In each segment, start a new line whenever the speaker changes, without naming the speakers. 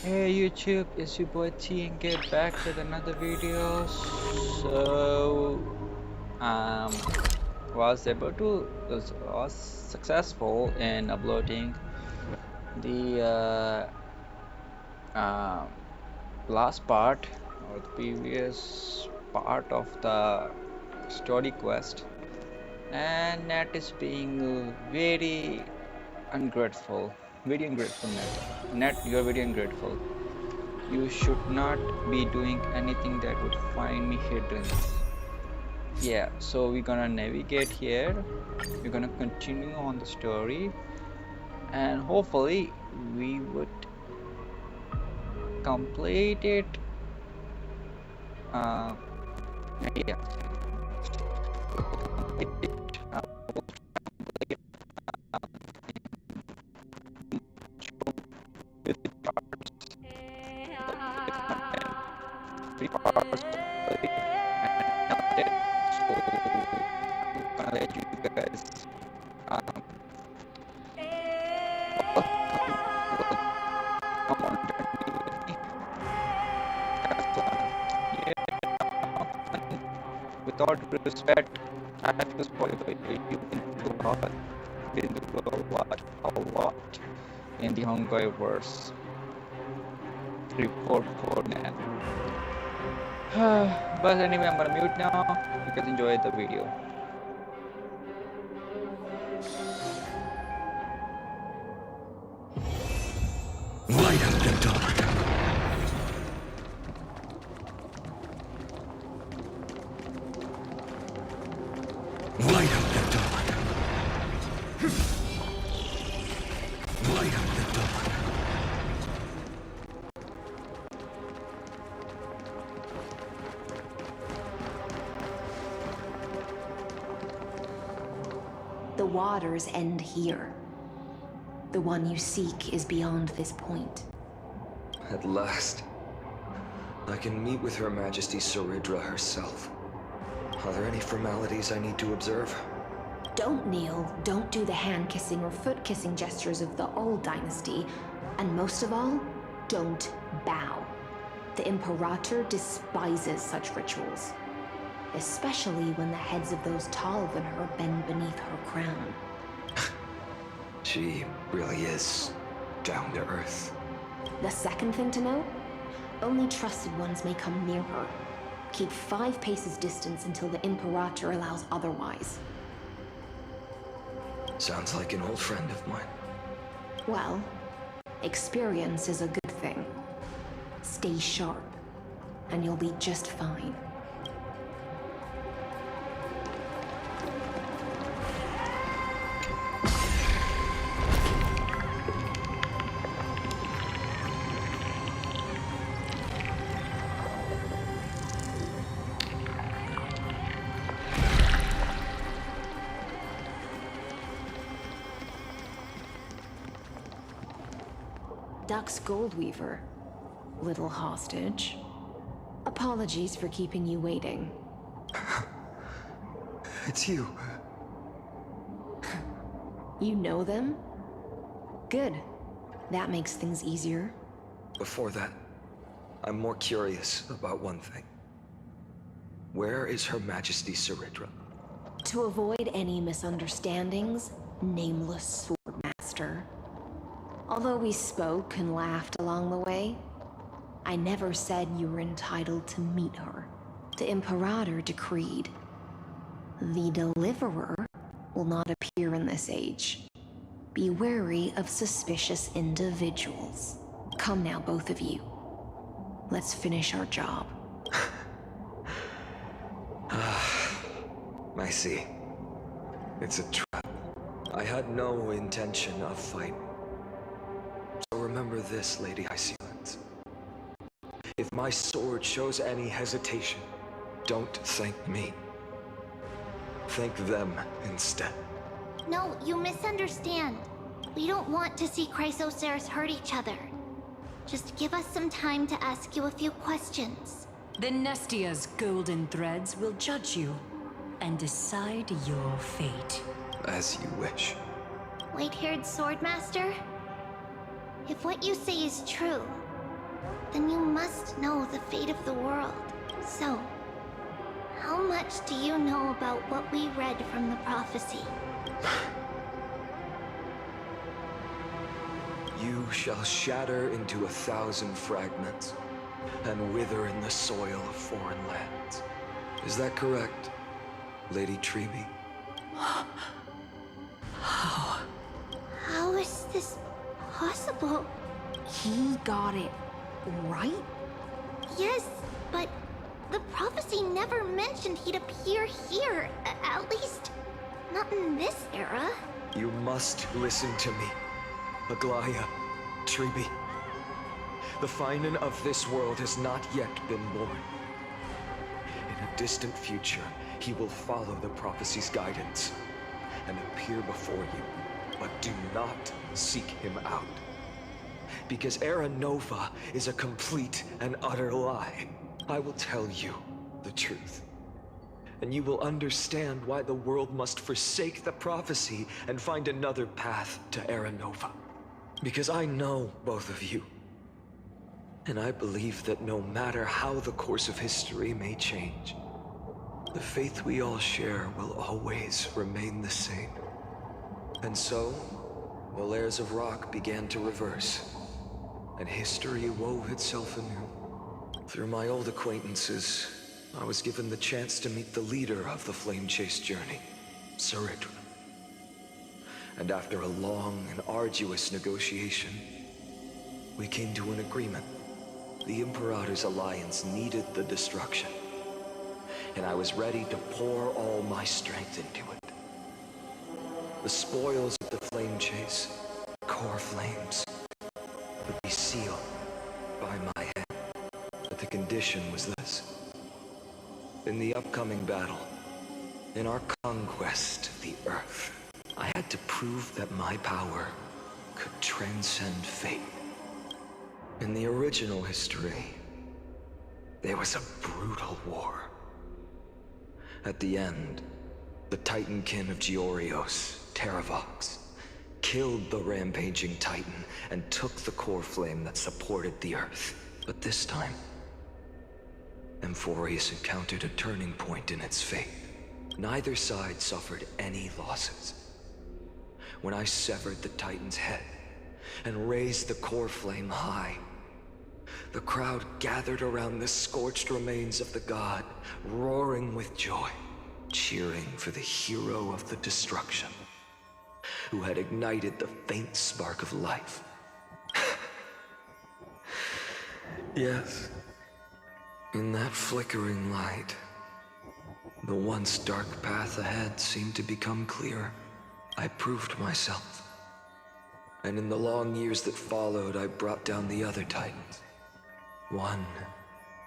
Hey YouTube, it's your boy T and get back with another video. So um was successful in uploading the last part or the previous part of the story quest, and Nat is being very ungrateful Nat, you're very ungrateful. You should not be doing anything that would find me hidden. Yeah, so we're gonna navigate here. We're gonna continue on the story, and hopefully we would complete it. Yeah, complete it. With the three parts of it, and so I'm gonna let you guys um, come on journey with me. Have fun. Yeah, with all due respect, I have to spoil it. You can do a lot, a lot in the Honkai-verse. Report Conan. But anyway, I'm gonna mute now. You guys enjoy the video.
Light up the dark. Light up the dark. Light up the dark.
The waters end here. The one you seek is beyond this point.
At last, I can meet with Her Majesty Saridra herself. Are there any formalities I need to observe?
Don't kneel, don't do the hand-kissing or foot-kissing gestures of the old dynasty, and most of all, don't bow. The Imperator despises such rituals, especially when the heads of those taller than her bend beneath her crown.
She really is down to earth.
The second thing to note, only trusted ones may come near her. Keep 5 paces distance until the Imperator allows otherwise.
Sounds like an old friend of mine.
Well, experience is a good thing. Stay sharp, and you'll be just fine. Duck's Goldweaver, little hostage. Apologies for keeping you waiting.
It's you.
You know them? Good. That makes things easier.
Before that, I'm more curious about one thing. Where is Her Majesty Saridra?
To avoid any misunderstandings, nameless swordmaster. Although we spoke and laughed along the way, I never said you were entitled to meet her. The Imperator decreed, the Deliverer will not appear in this age. Be wary of suspicious individuals. Come now, both of you. Let's finish our job.
I see. It's a trap. I had no intention of fighting. So remember this, Lady Iceland. If my sword shows any hesitation, don't thank me. Thank them instead.
No, you misunderstand. We don't want to see Chrysoceres hurt each other. Just give us some time to ask you a few questions.
The Nestia's golden threads will judge you and decide your fate.
As you wish.
White-haired swordmaster? If what you say is true, then you must know the fate of the world. So, how much do you know about what we read from the prophecy?
You shall shatter into 1,000 fragments and wither in the soil of foreign lands. Is that correct, Lady Treby?
How is this possible?
He got it right?
Yes, but the prophecy never mentioned he'd appear here. At least, not in this era.
You must listen to me, Aglaya, Treby. The Finan of this world has not yet been born. In a distant future, he will follow the prophecy's guidance and appear before you, but do not seek him out. Because Era Nova is a complete and utter lie. I will tell you the truth, and you will understand why the world must forsake the prophecy and find another path to Era Nova. Because I know both of you, and I believe that no matter how the course of history may change, the faith we all share will always remain the same. And so, the layers of rock began to reverse, and history wove itself anew. Through my old acquaintances, I was given the chance to meet the leader of the Flame Chase journey, Saridra. And after a long and arduous negotiation, we came to an agreement. The Imperator's alliance needed the destruction, and I was ready to pour all my strength into it. The spoils of the Flame Chase, core flames, would be sealed by my hand. But the condition was this. In the upcoming battle, in our conquest of the Earth, I had to prove that my power could transcend fate. In the original history, there was a brutal war. At the end, the Titankin of Georios, Terravox, killed the rampaging Titan and took the core flame that supported the Earth. But this time, Amphoreus encountered a turning point in its fate. Neither side suffered any losses. When I severed the Titan's head and raised the core flame high, the crowd gathered around the scorched remains of the god, roaring with joy, cheering for the hero of the destruction, who had ignited the faint spark of life. Yes, in that flickering light, the once dark path ahead seemed to become clearer. I proved myself. And in the long years that followed, I brought down the other Titans. One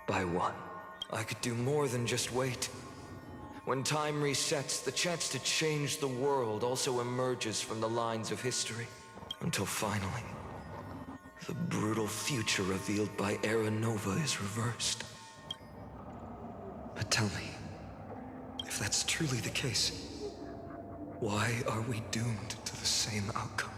by one. I could do more than just wait. When time resets, the chance to change the world also emerges from the lines of history. Until finally, the brutal future revealed by Era Nova is reversed. But tell me, if that's truly the case, why are we doomed to the same outcome?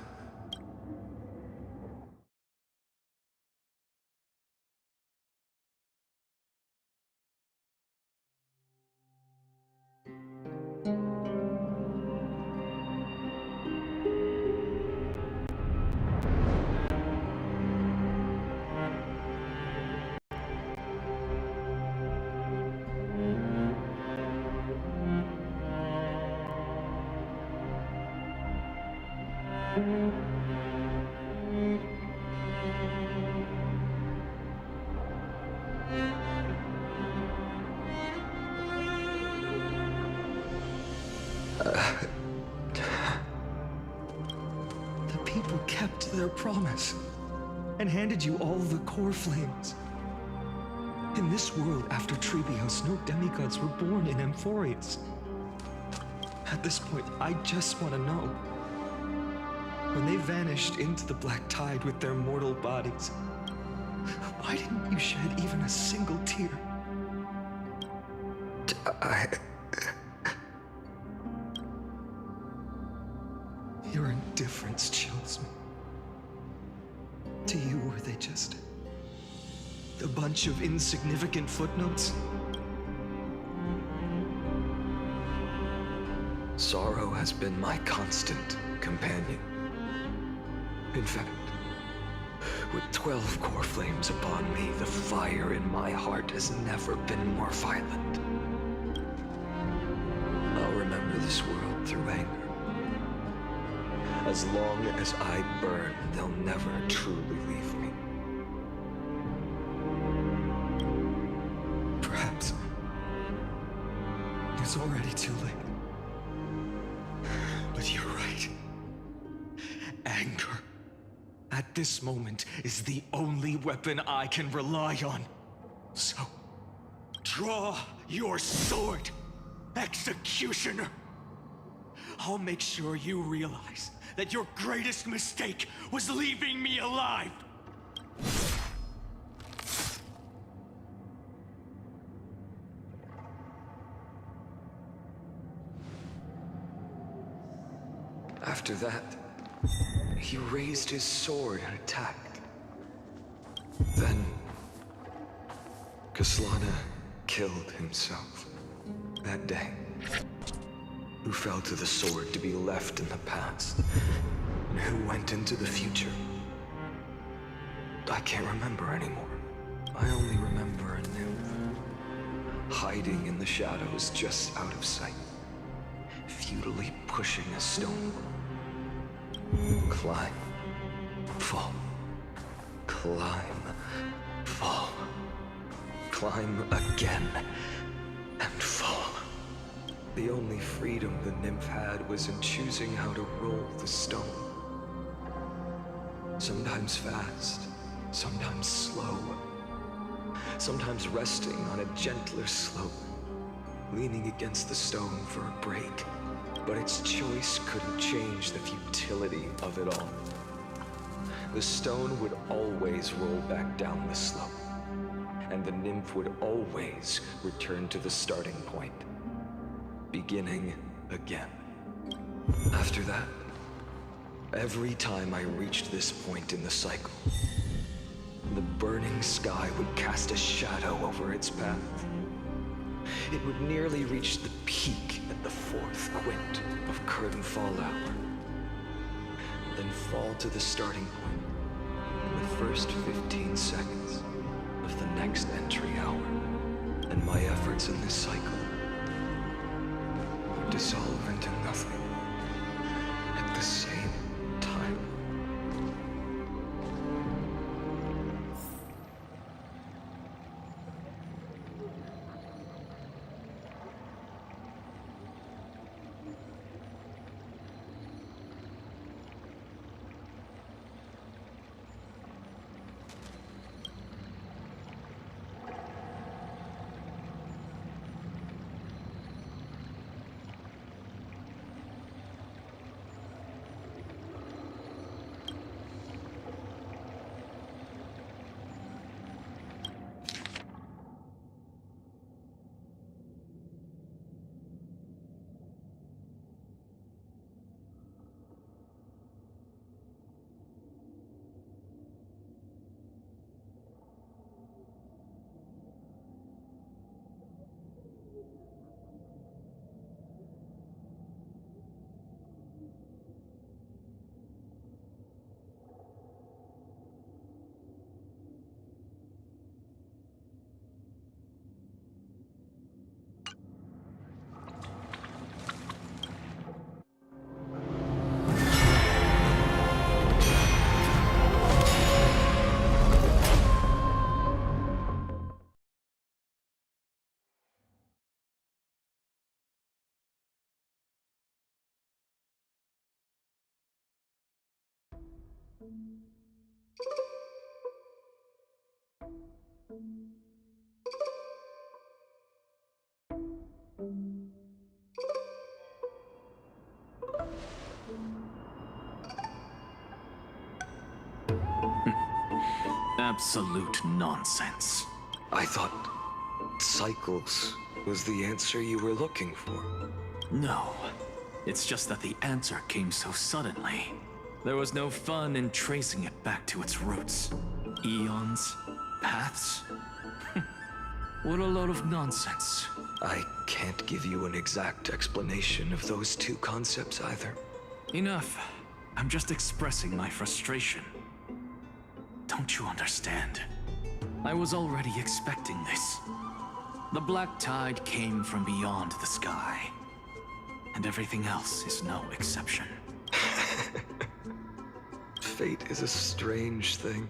The people kept their promise and handed you all the core flames. In this world after Trebios, no demigods were born in Amphoreus. At this point, I just want to know. When they vanished into the black tide with their mortal bodies, why didn't you shed even a single tear? Your indifference chills me. To you, were they just a bunch of insignificant footnotes? Sorrow has been my constant companion. In fact, with 12 core flames upon me, the fire in my heart has never been more violent. I'll remember this world through anger. As long as I burn, they'll never truly leave me. Perhaps it's already too late. But you're right. Anger, at this moment, is the only weapon I can rely on. So, draw your sword, Executioner. I'll make sure you realize that your greatest mistake was leaving me alive. After that, he raised his sword and attacked. Then, Kaslana killed himself that day. Who fell to the sword to be left in the past, and who went into the future. I can't remember anymore. I only remember a nymph, hiding in the shadows just out of sight, futilely pushing a stone. Climb, fall, climb, fall, climb again, and fall. The only freedom the nymph had was in choosing how to roll the stone. Sometimes fast, sometimes slow, sometimes resting on a gentler slope, leaning against the stone for a break. But its choice couldn't change the futility of it all. The stone would always roll back down the slope, and the nymph would always return to the starting point, beginning again. After that, every time I reached this point in the cycle, the burning sky would cast a shadow over its path. It would nearly reach the peak at the 4th quint of curtain fall hour, then fall to the starting point in the first 15 seconds of the next entry hour, and my efforts in this cycle would dissolve into nothing at the same time.
Absolute nonsense.
I thought cycles was the answer you were looking for.
No. It's just that the answer came so suddenly. There was no fun in tracing it back to its roots. Eons, paths? What a load of nonsense.
I can't give you an exact explanation of those two concepts either.
Enough. I'm just expressing my frustration. Don't you understand? I was already expecting this. The black tide came from beyond the sky. And everything else is no exception.
Fate is a strange thing.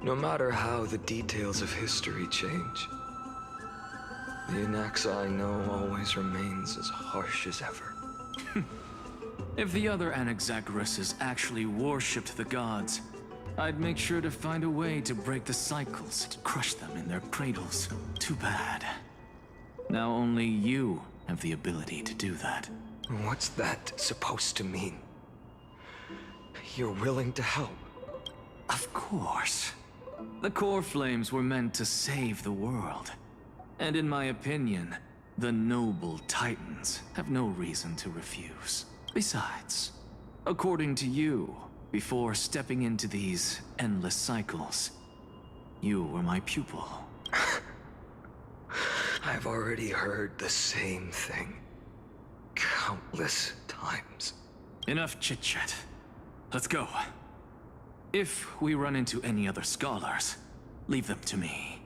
No matter how the details of history change, the Anaxa I know always remains as harsh as ever.
If the other Anaxagoras actually worshipped the gods, I'd make sure to find a way to break the cycles and crush them in their cradles. Too bad. Now only you have the ability to do that.
What's that supposed to mean? You're willing to help?
Of course. The core flames were meant to save the world. And in my opinion, the noble titans have no reason to refuse. Besides, according to you, before stepping into these endless cycles, you were my pupil.
I've already heard the same thing countless times.
Enough chit-chat. Let's go. If we run into any other scholars, leave them to me.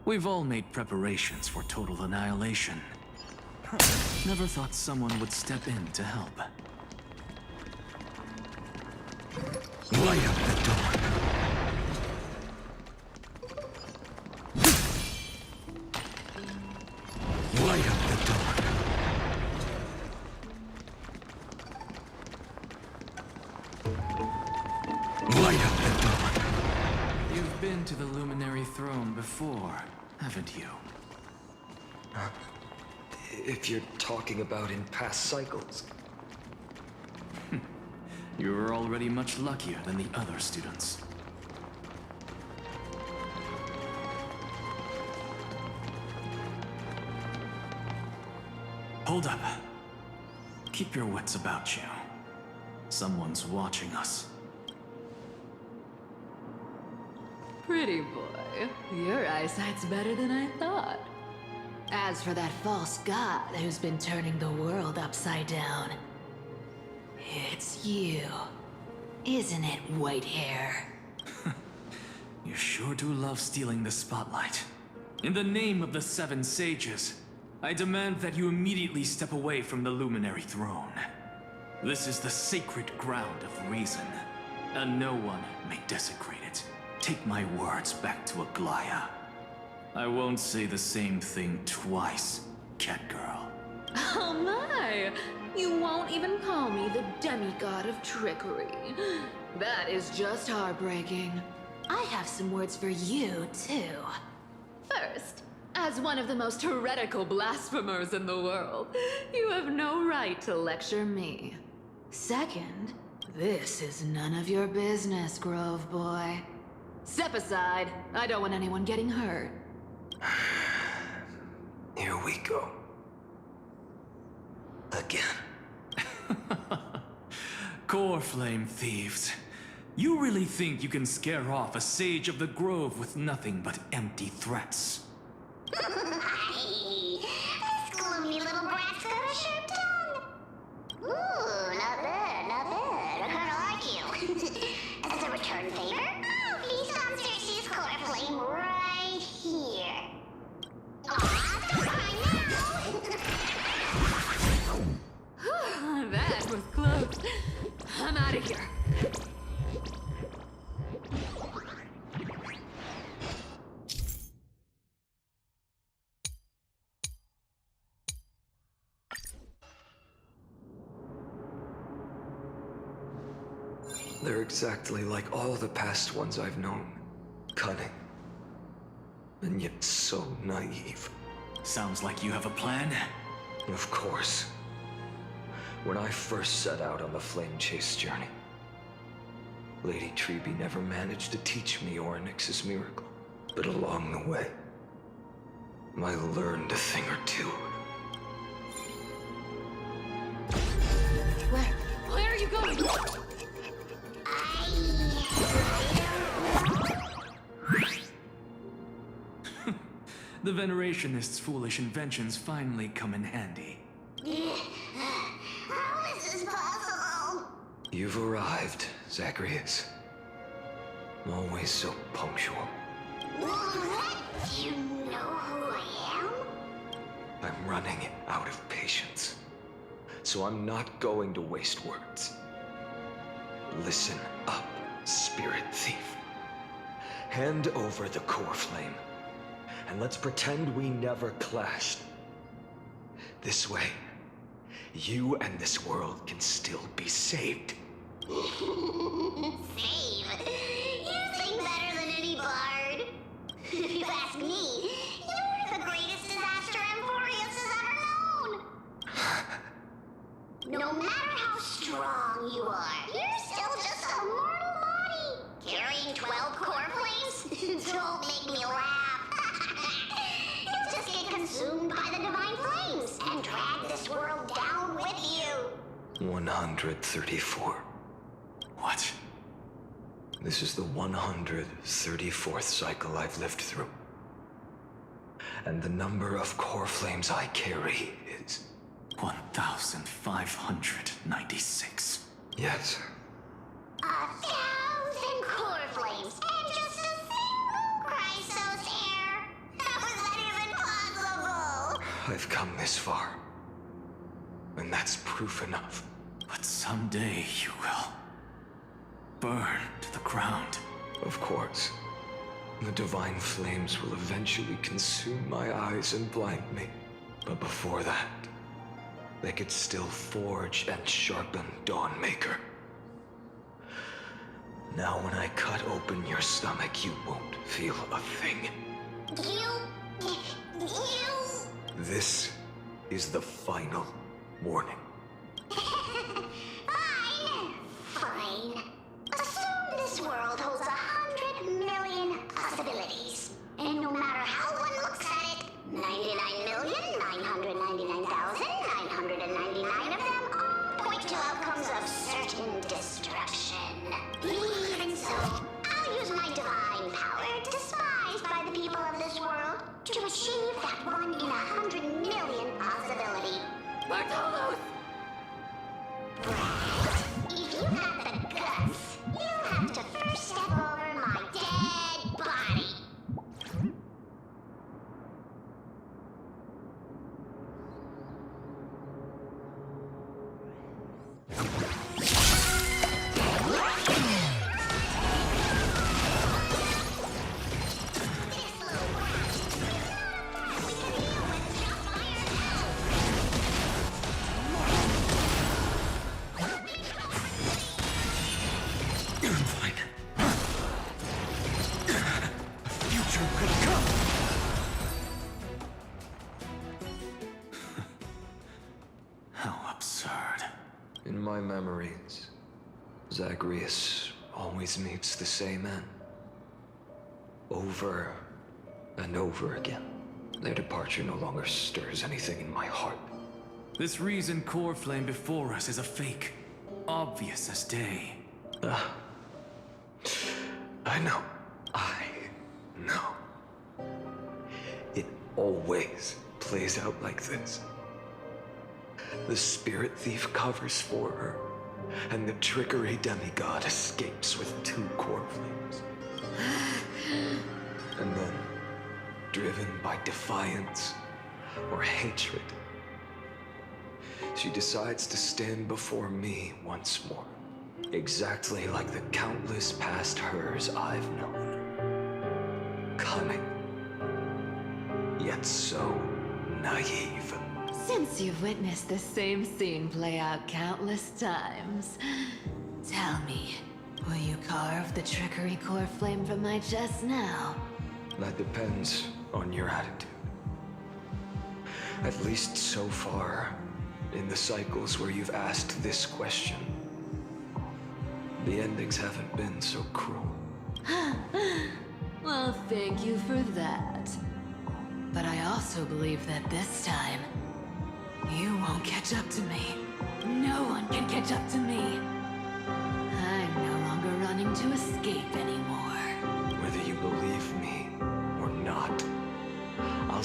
We've all made preparations for total annihilation. Never thought someone would step in to help.
Light up the dawn. Light up the dawn. Light up the dawn.
You've been to the Luminary Throne before, haven't you?
If you're talking about in past cycles.
You were already much luckier than the other students. Hold up. Keep your wits about you. Someone's watching us.
Pretty boy, your eyesight's better than I thought. As for that false god who's been turning the world upside down, it's you, isn't it, white hair?
You sure do love stealing the spotlight. In the name of the Seven Sages, I demand that you immediately step away from the Luminary Throne. This is the sacred ground of reason, and no one may desecrate it. Take my words back to Aglaya. I won't say the same thing twice, Catgirl.
Oh my! You won't even call me the demigod of trickery. That is just heartbreaking. I have some words for you, too. First, as one of the most heretical blasphemers in the world, you have no right to lecture me. Second, this is none of your business, Grove Boy. Step aside. I don't want anyone getting hurt.
Here we go. Again.
Core Flame thieves. You really think you can scare off a sage of the Grove with nothing but empty threats?
Hey, this gloomy little brat's got a sharp tongue. Ooh, not bad, not bad. I kinda like you. As a return favor, please come search this core flame right here. Aw, don't cry now.
That was close. I'm out of here.
They're exactly like all the past ones I've known. Cunning. And yet so naive.
Sounds like you have a plan.
Of course. When I first set out on the Flame Chase journey, Lady Treby never managed to teach me Orynyx's miracle. But along the way, I learned a thing or two.
Where are you going?
The Venerationists' foolish inventions finally come in handy.
How is this possible?
You've arrived, Zacharias. Always so punctual.
What? Do you know who I am?
I'm running out of patience. So I'm not going to waste words. Listen up, Spirit Thief. Hand over the core flame, and let's pretend we never clashed. This way, you and this world can still be saved.
Save? You sing better than any bard. If you ask me, you're the greatest disaster Amphoreus has ever known. No matter how strong you are, you're still just a mortal body. Carrying 12 core flames? Don't make me laugh. You'll just get consumed by the divine flames and drag this world down with you.
134.
What?
This is the 134th cycle I've lived through. And the number of core flames I carry is...
1,596.
Yes.
1,000 core flames and just a single Chrysos hair. How is that even possible?
I've come this far. And that's proof enough.
But someday you will burn to the ground.
Of course. The divine flames will eventually consume my eyes and blind me. But before that, they could still forge and sharpen Dawnmaker. Now when I cut open your stomach, you won't feel a thing.
You...
This is the final warning.
Fine. Fine. Assume this world holds 100 million possibilities. And no matter how one looks at it, 99,999,999 of them all point to outcomes of certain destruction. Even so, I'll use my divine power, despised by the people of this world, to achieve that 1 in 100 million possibility. Bartolos! If you got the guts, you'll have to first step over my dead body.
In my memories, Zacharias always meets the same end. Over and over again. Their departure no longer stirs anything in my heart.
This reason core flame before us is a fake. Obvious as day.
I know. I know. It always plays out like this. The spirit thief covers for her, and the trickery demigod escapes with 2 core flames. And then, driven by defiance or hatred, she decides to stand before me once more, exactly like the countless past hers I've known. Cunning, yet so naive.
Since you've witnessed the same scene play out countless times, tell me, will you carve the trickery core flame from my chest now?
That depends on your attitude. At least so far, in the cycles where you've asked this question, the endings haven't been so cruel.
Well, thank you for that. But I also believe that this time, you won't catch up to me. No one can catch up to me. I'm no longer running to escape anymore.
Whether you believe me or not, I'll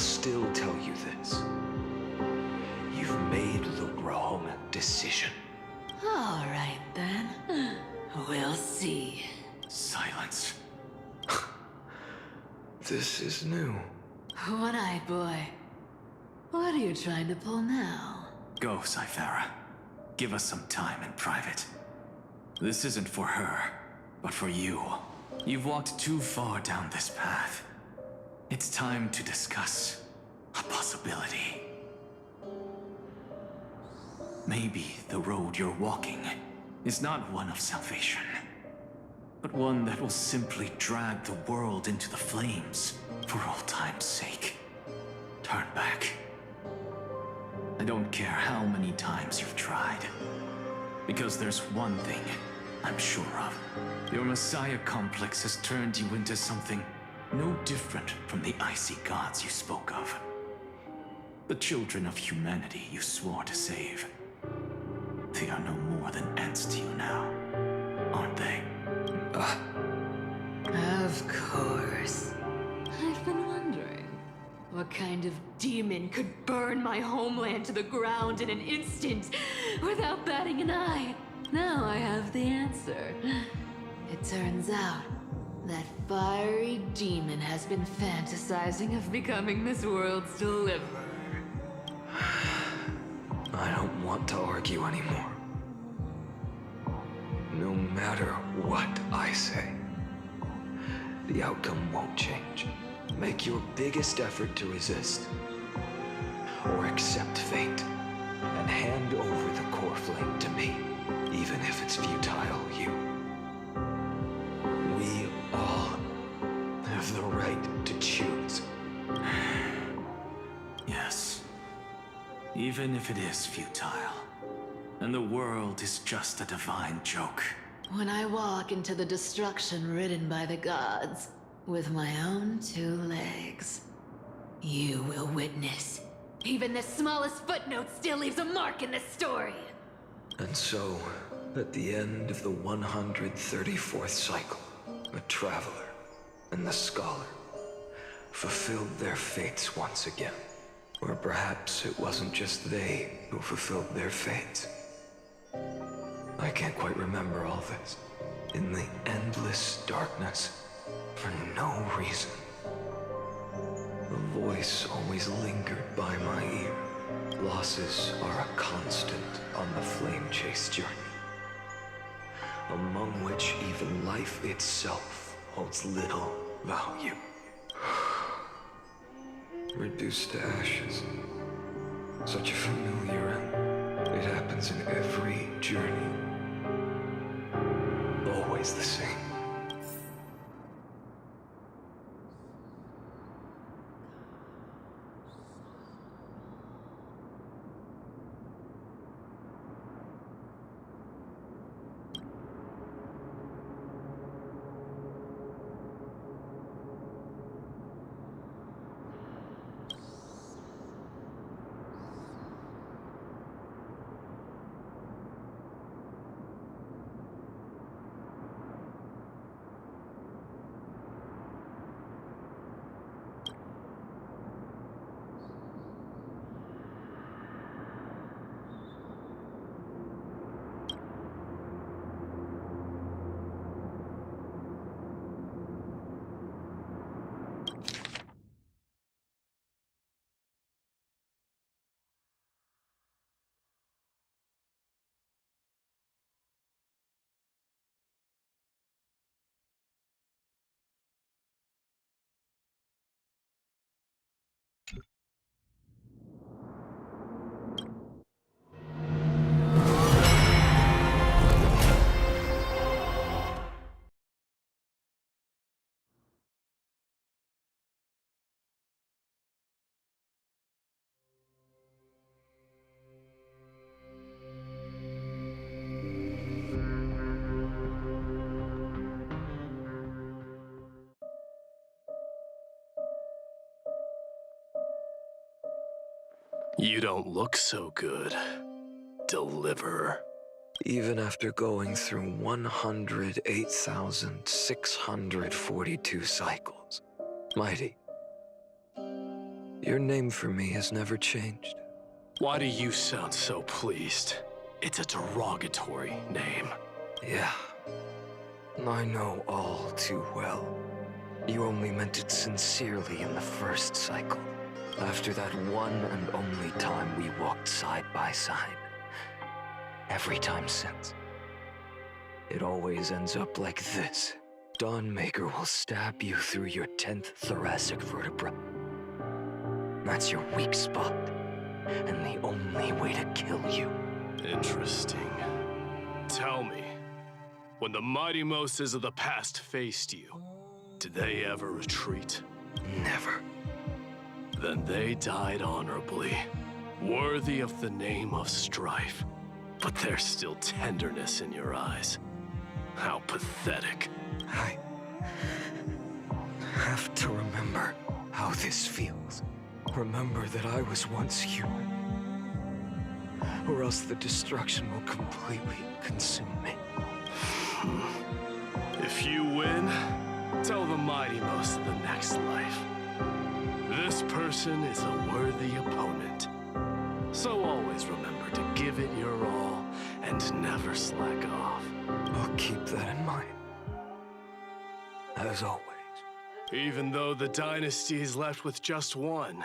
silence.
This is new.
One-eyed boy. What are you trying to pull now?
Go, Cythera. Give us some time in private. This isn't for her, but for you. You've walked too far down this path. It's time to discuss a possibility. Maybe the road you're walking is not one of salvation, but one that will simply drag the world into the flames for old time's sake. Turn back. I don't care how many times you've tried, because there's one thing I'm sure of. Your Messiah complex has turned you into something no different from the icy gods you spoke of. The children of humanity you swore to save. They are no more than ants to you now, aren't they?
Of course. I've been wondering, what kind of demon could burn my homeland to the ground in an instant without batting an eye? Now I have the answer. It turns out that fiery demon has been fantasizing of becoming this world's deliverer.
I don't want to argue anymore. No matter what I say, the outcome won't change. Make your biggest effort to resist, or accept fate, and hand over the core flame to me, even if it's futile, you. We all have the right to choose.
Yes. Even if it is futile, and the world is just a divine joke.
When I walk into the destruction ridden by the gods, with my own 2 legs, you will witness. Even the smallest footnote still leaves a mark in this story.
And so, at the end of the 134th cycle, the Traveler and the Scholar fulfilled their fates once again. Or perhaps it wasn't just they who fulfilled their fates. I can't quite remember all this. In the endless darkness, for no reason, a voice always lingered by my ear. Losses are a constant on the flame chase journey, among which even life itself holds little value. Reduced to ashes. Such a familiar end. It happens in every journey. Always the same.
You don't look so good, Deliverer.
Even after going through 108,642 cycles. Mighty, your name for me has never changed.
Why do you sound so pleased? It's a derogatory name.
Yeah. I know all too well. You only meant it sincerely in the first cycle. After that one and only time we walked side by side. Every time since. It always ends up like this. Dawnmaker will stab you through your 10th thoracic vertebra. That's your weak spot, and the only way to kill you.
Interesting. Tell me, when the mighty Moses of the past faced you, did they ever retreat?
Never.
Then they died honorably, worthy of the name of strife. But there's still tenderness in your eyes. How pathetic.
I have to remember how this feels. Remember that I was once human. Or else the destruction will completely consume me.
If you win, tell the mighty most of the next life. This person is a worthy opponent. So always remember to give it your all and never slack off.
I'll keep that in mind. As always.
Even though the dynasty is left with just one,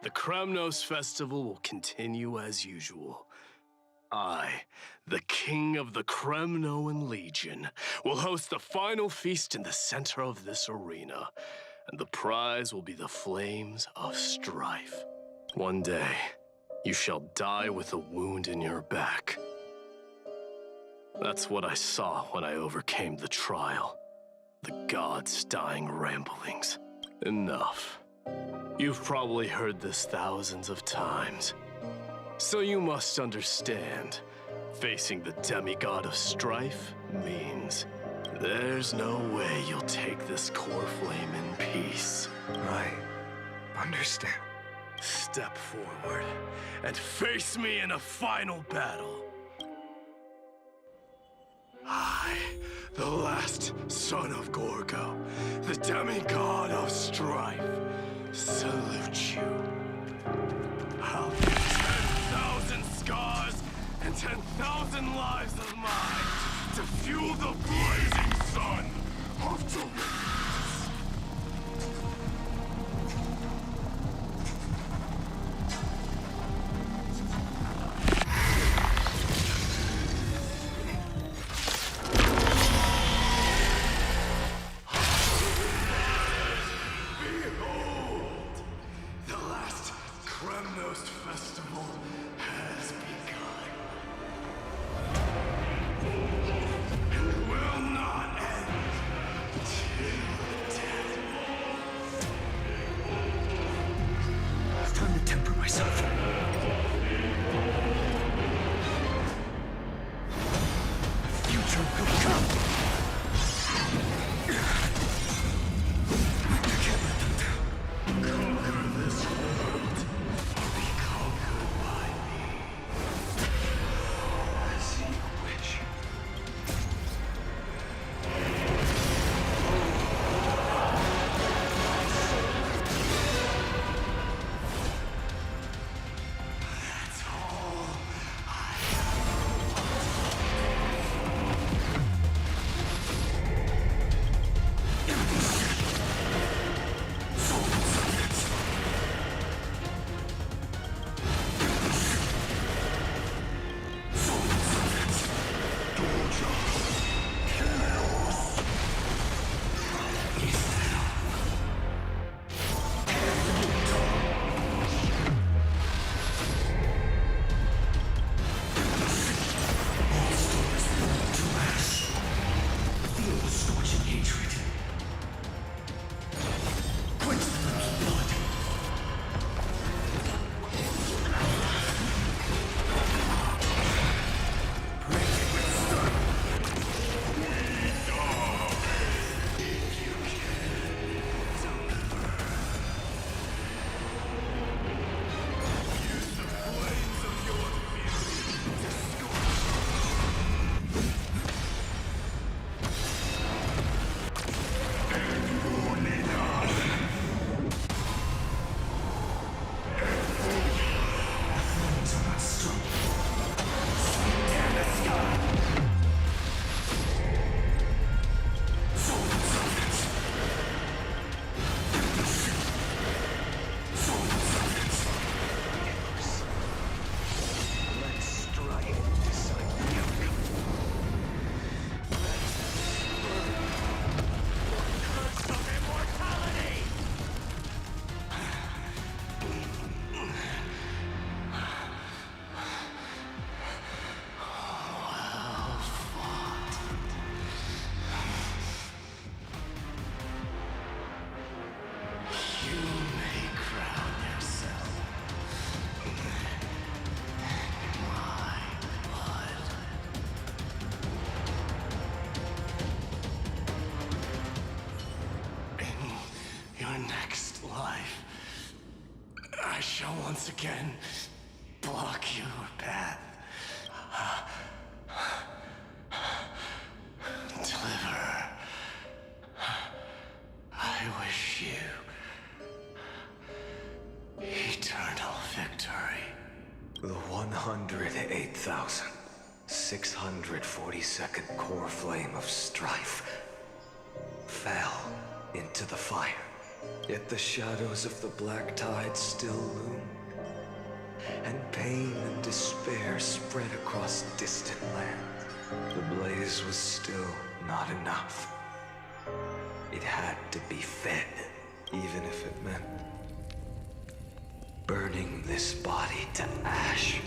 the Kremnos festival will continue as usual. I, the king of the Kremnoan Legion, will host the final feast in the center of this arena, and the prize will be the flames of strife. One day, you shall die with a wound in your back. That's what I saw when I overcame the trial. The gods' dying ramblings. Enough. You've probably heard this thousands of times. So you must understand, facing the demigod of strife means there's no way you'll take this core flame in peace.
I understand.
Step forward and face me in a final battle. I, the last son of Gorgo, the demigod of strife, salute you. I'll give 10,000 scars and 10,000 lives of mine to fuel the blazing sun of deliverance. next life, I shall once again block your path. Deliver. I wish you eternal victory.
The 108,642nd core flame of strife fell into the fire. Yet the shadows of the black tide still loomed, and pain and despair spread across distant lands. The blaze was still not enough. It had to be fed, even if it meant burning this body to ash.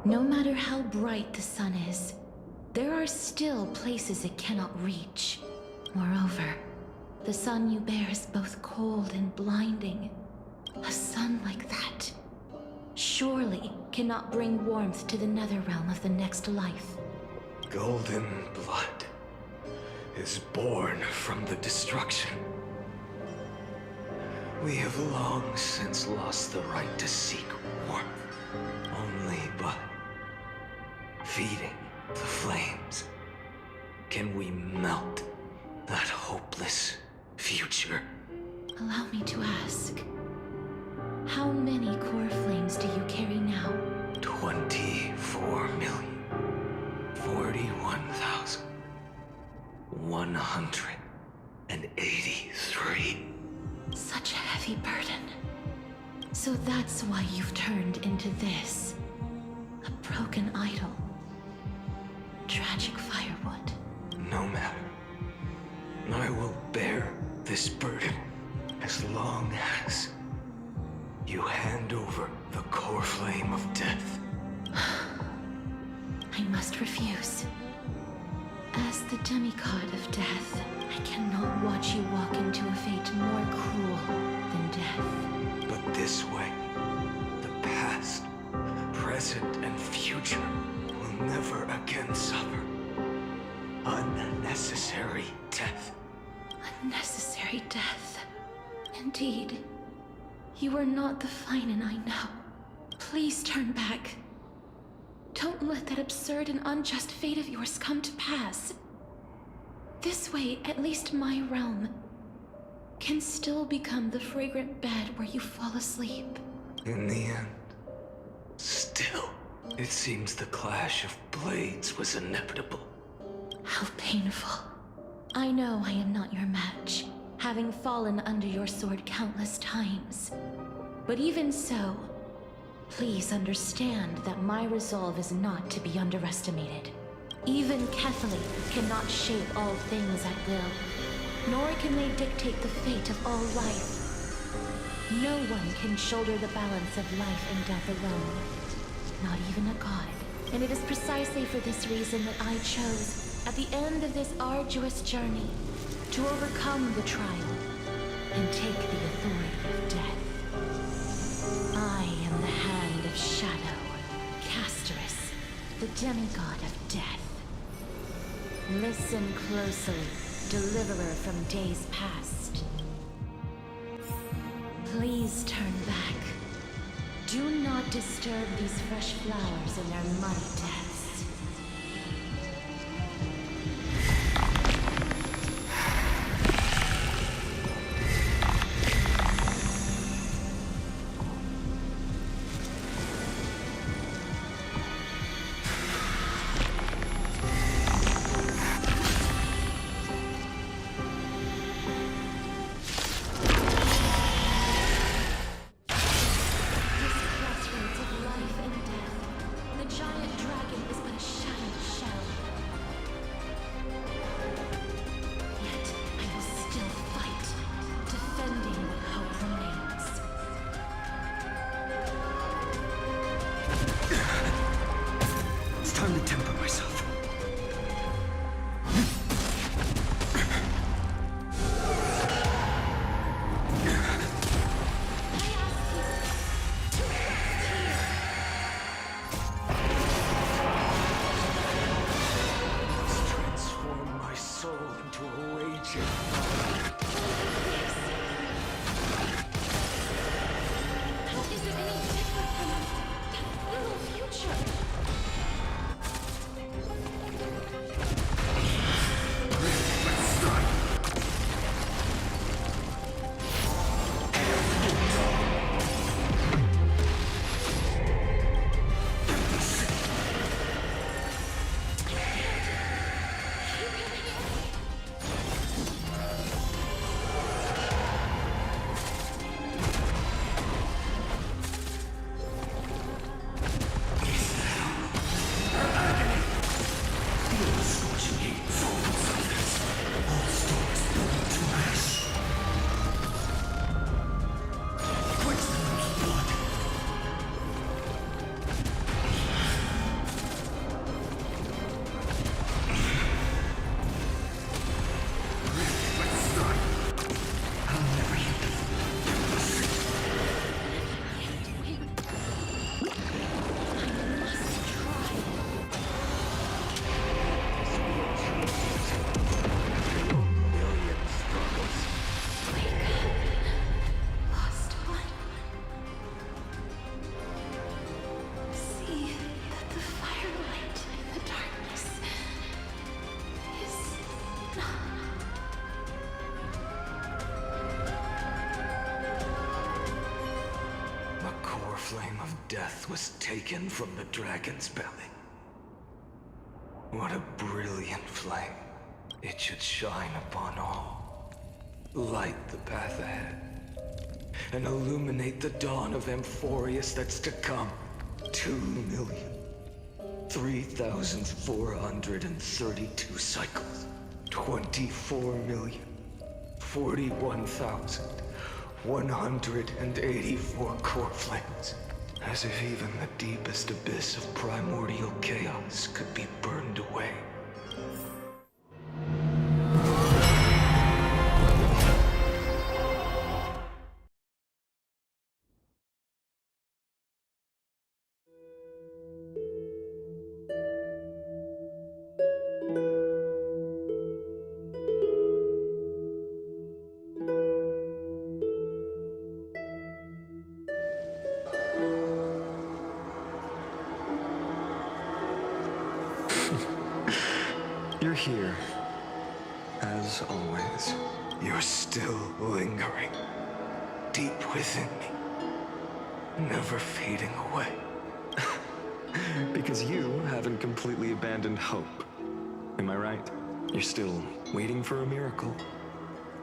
No matter how bright the sun is, there are still places it cannot reach. Moreover, the sun you bear is both cold and blinding. A sun like that surely cannot bring warmth to the nether realm of the next life.
Golden blood is born from the destruction. We have long since lost the right to seek warmth. Only by feeding the flames can we melt that hopeless future.
Allow me to ask, how many core flames do you carry now?
24,041,183.
Such a heavy burden. So that's why you've turned into this. A broken idol. Tragic firewood.
No matter. I will bear this burden as long as you hand over the core flame of death.
I must refuse. As the demigod of death, I cannot watch you walk into a fate more cruel than death.
But this way, the past, present, and future will never again suffer unnecessary death.
Unnecessary death. Indeed. You are not the Finan I know. Please turn back. Don't let that absurd and unjust fate of yours come to pass. This way, at least my realm can still become the fragrant bed where you fall asleep.
In the end, still, it seems the clash of blades was inevitable.
How painful. I know I am not your match, having fallen under your sword countless times. But even so, please understand that my resolve is not to be underestimated. Even Kethely cannot shape all things at will, nor can they dictate the fate of all life. No one can shoulder the balance of life and death alone, not even a god. And it is precisely for this reason that I chose, at the end of this arduous journey, to overcome the trial and take the authority of death. I am the Hand of Shadow, Casterus, the demigod of death. Listen closely, deliverer from days past. Please turn back. Do not disturb these fresh flowers in their muddy deaths.
time to temper myself. Transform my soul into a raging fire.
How is it any different from that little future?
Flame of death was taken from the dragon's belly. What a brilliant flame. It should shine upon all. Light the path ahead. And illuminate the dawn of Amphoreus that's to come. 2,003,432 cycles. 24,041,184 core flames. As if even the deepest abyss of primordial chaos could be burned away. You're here, as always. You're still lingering, deep within me, never fading away. Because you haven't completely abandoned hope. Am I right? You're still waiting for a miracle,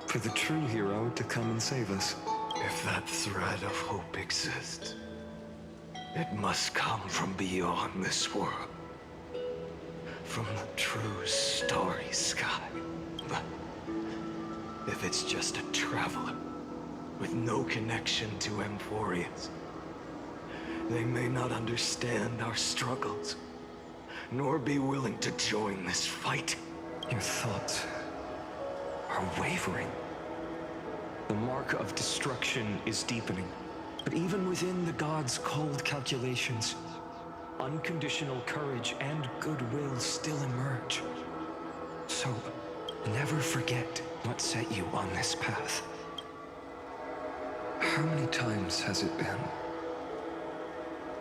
for the true hero to come and save us. If that thread of hope exists, it must come from beyond this world. From the true starry sky. But if it's just a traveler with no connection to Amphoreus, they may not understand our struggles, nor be willing to join this fight. Your thoughts are wavering. The mark of destruction is deepening. But even within the gods' cold calculations, unconditional courage and goodwill still emerge. So, never forget what set you on this path. How many times has it been?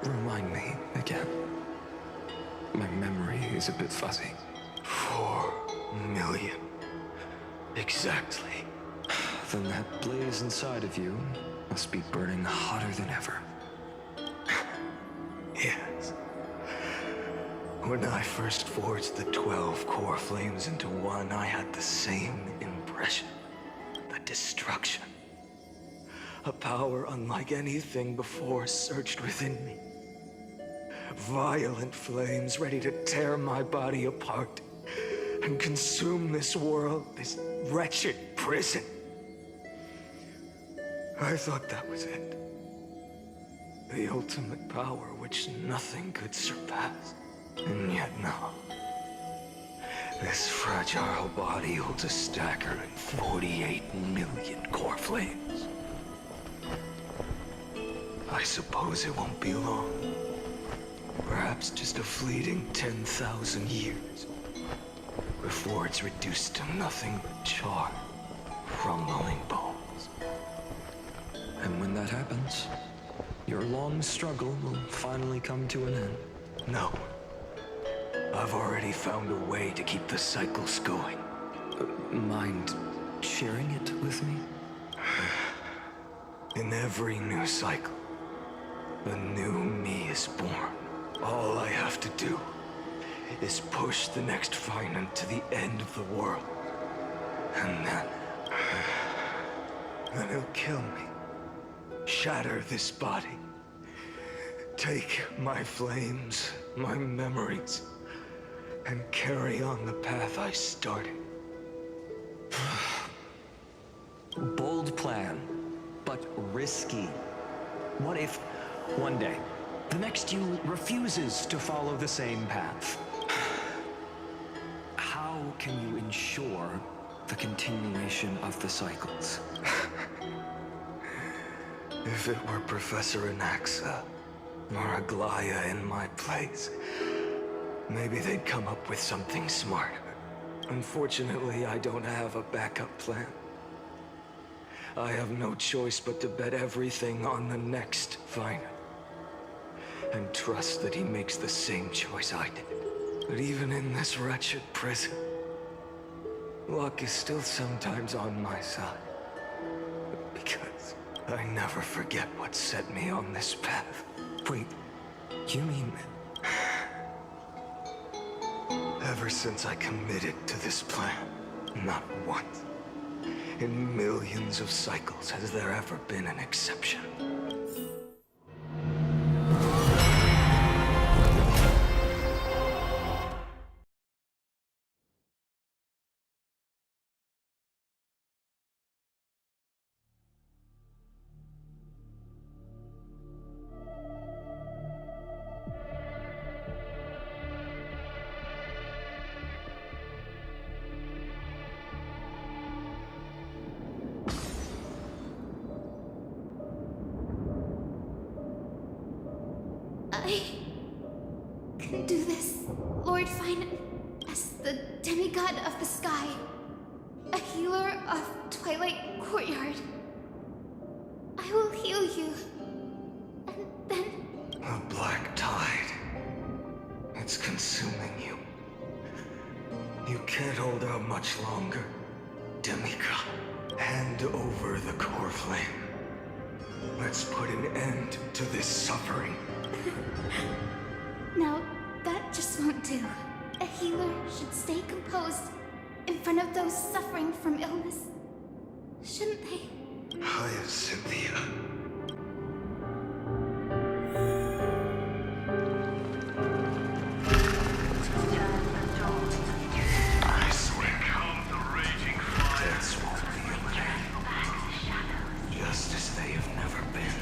Remind me again. My memory is a bit fuzzy. 4 million. Exactly. Then that blaze inside of you must be burning hotter than ever. Yes. When I first forged the 12 core flames into one, I had the same impression. The destruction. A power unlike anything before surged within me. Violent flames ready to tear my body apart and consume this world, this wretched prison. I thought that was it. The ultimate power which nothing could surpass. And yet no. This fragile body holds a staggering 48 million core flames. I suppose it won't be long. Perhaps just a fleeting 10,000 years. Before it's reduced to nothing but char, crumbling bones. And when that happens, your long struggle will finally come to an end. No. I've already found a way to keep the cycles going. Mind sharing it with me? In every new cycle, a new me is born. All I have to do is push the next Finan to the end of the world. And then he'll kill me. Shatter this body. Take my flames, my memories, and carry on the path I started.
Bold plan, but risky. What if, one day, the next you refuses to follow the same path? How can you ensure the continuation of the cycles?
If it were Professor Anaxa or Aglaya in my place, maybe they'd come up with something smart. Unfortunately, I don't have a backup plan. I have no choice but to bet everything on the next Finan. And trust that he makes the same choice I did. But even in this wretched prison, luck is still sometimes on my side. Because I never forget what set me on this path.
Wait, you mean...
Ever since I committed to this plan, not once, in millions of cycles, has there ever been an exception.
I can do this, Lord Finan, as the demigod of the sky, a healer of Twilight Courtyard. I will heal you, and then...
A black tide. It's consuming you. You can't hold out much longer, demigod. Hand over the core flame. Let's put an end to this suffering.
No, that just won't do. A healer should stay composed in front of those suffering from illness. Shouldn't they?
Hyacinthia. I swear.
Come the raging fire.
Deaths won't be in just as they have never been.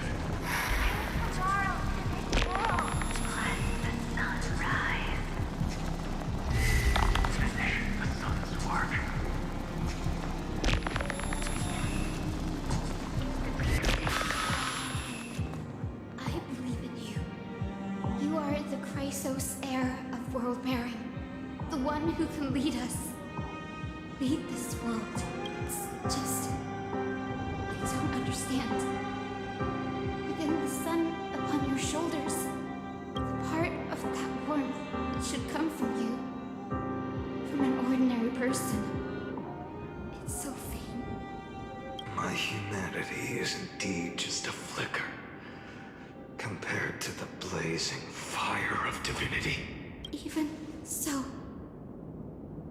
Heir of world bearing, the one who can lead us, lead this world. It's just, I don't understand. Within the sun upon your shoulders, the part of that warmth should come from you, from an ordinary person. It's so faint.
My humanity is indeed just a flicker compared to the blazing fire of divinity.
Even so,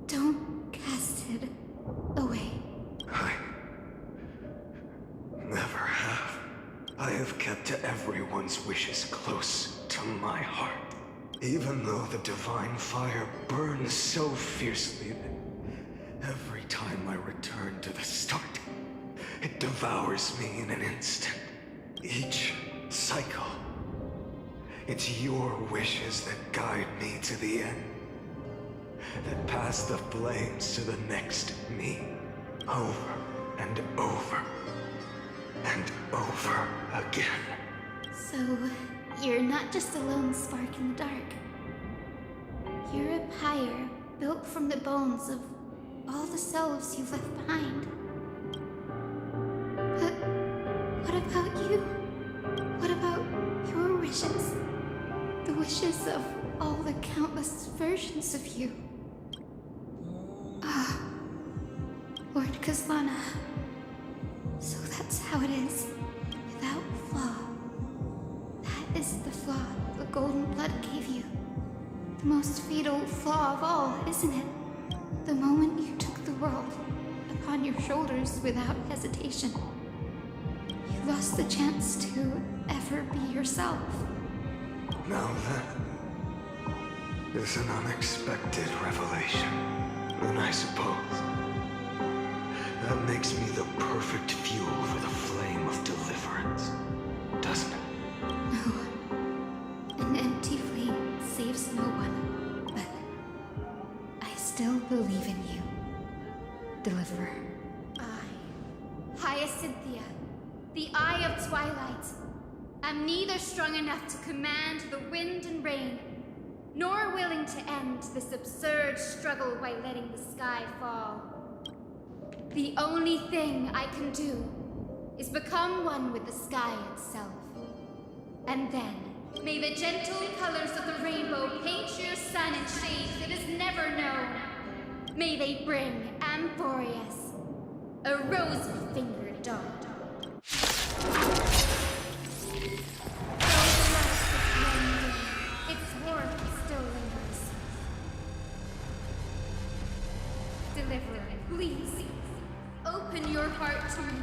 don't cast it away.
I never have. I have kept everyone's wishes close to my heart. Even though the divine fire burns so fiercely that every time I return to the start, it devours me in an instant. Each cycle, It's your wishes that guide me to the end. That pass the flames to the next me. Over and over. And over again.
So, you're not just a lone spark in the dark. You're a pyre built from the bones of all the selves you've left behind. But what about you? What about your wishes? The wishes of all the countless versions of you. Ah, Lord Kazlana. So that's how it is, without flaw. That is the flaw the golden blood gave you. The most fatal flaw of all, isn't it? The moment you took the world upon your shoulders without hesitation. You lost the chance to ever be yourself.
Now that is an unexpected revelation. And I suppose that makes me the perfect fuel for the flame of deliverance, doesn't it?
No. An empty flame saves no one. But I still believe in you, Deliverer. I, Hyacinthia, the Eye of Twilight, am neither strong enough to command the wind and rain, nor willing to end this absurd struggle by letting the sky fall. The only thing I can do is become one with the sky itself. And then, may the gentle colors of the rainbow paint your sun in shades it has never known. May they bring Amphoreus, a rosy-fingered dog. Its warmth still lingers. Deliverer, please, open your heart to me.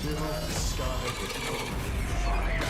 Fill the sky with golden fire.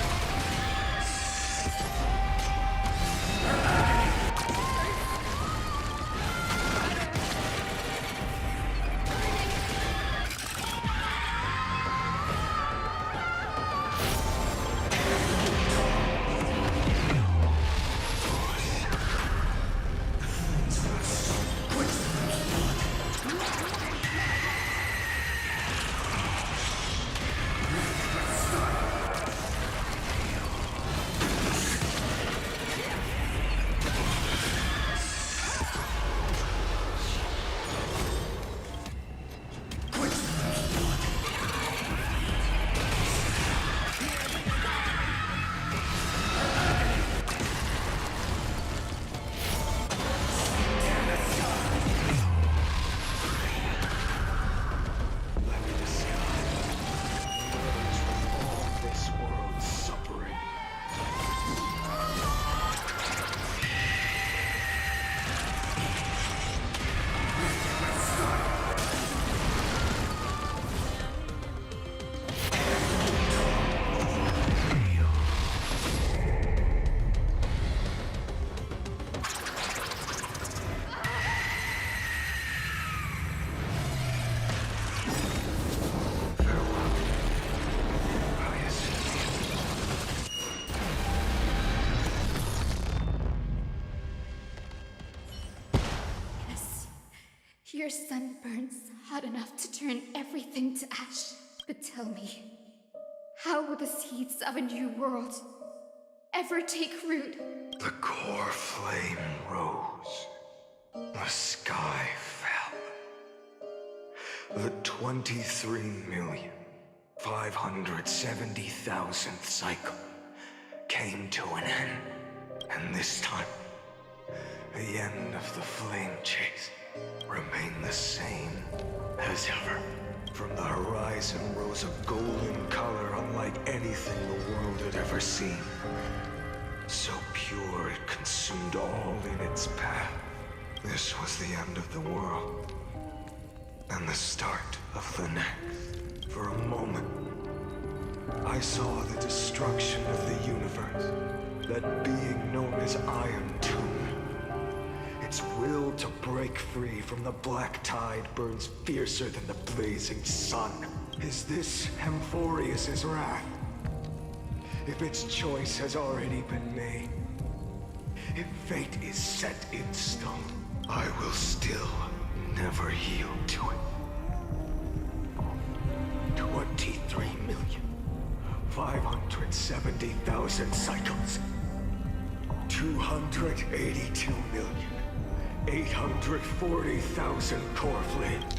Your sun burns hot enough to turn everything to ash. But tell me, how will the seeds of a new world ever take root?
The core flame rose. The sky fell. The 23,570,000th cycle came to an end. And this time, the end of the flame chase remained the same as ever. From the horizon rose a golden color unlike anything the world had ever seen. So pure it consumed all in its path. This was the end of the world, and the start of the next. For a moment, I saw the destruction of the universe, that being known as Iron Tomb. Its will to break free from the black tide burns fiercer than the blazing sun. Is this Amphoreus' wrath? If its choice has already been made, if fate is set in stone, I will still never yield to it. 23,570,000 cycles. 282,840,000 core flames.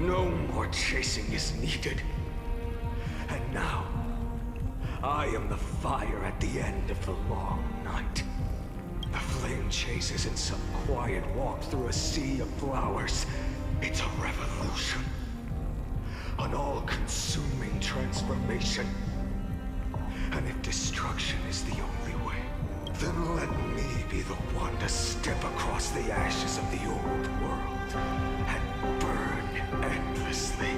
No more chasing is needed. And now, I am the fire at the end of the long night. The flame chases in some quiet walk through a sea of flowers. It's a revolution. An all-consuming transformation. And if destruction is the only way, then let me be the one to step across the ashes of the old world and burn endlessly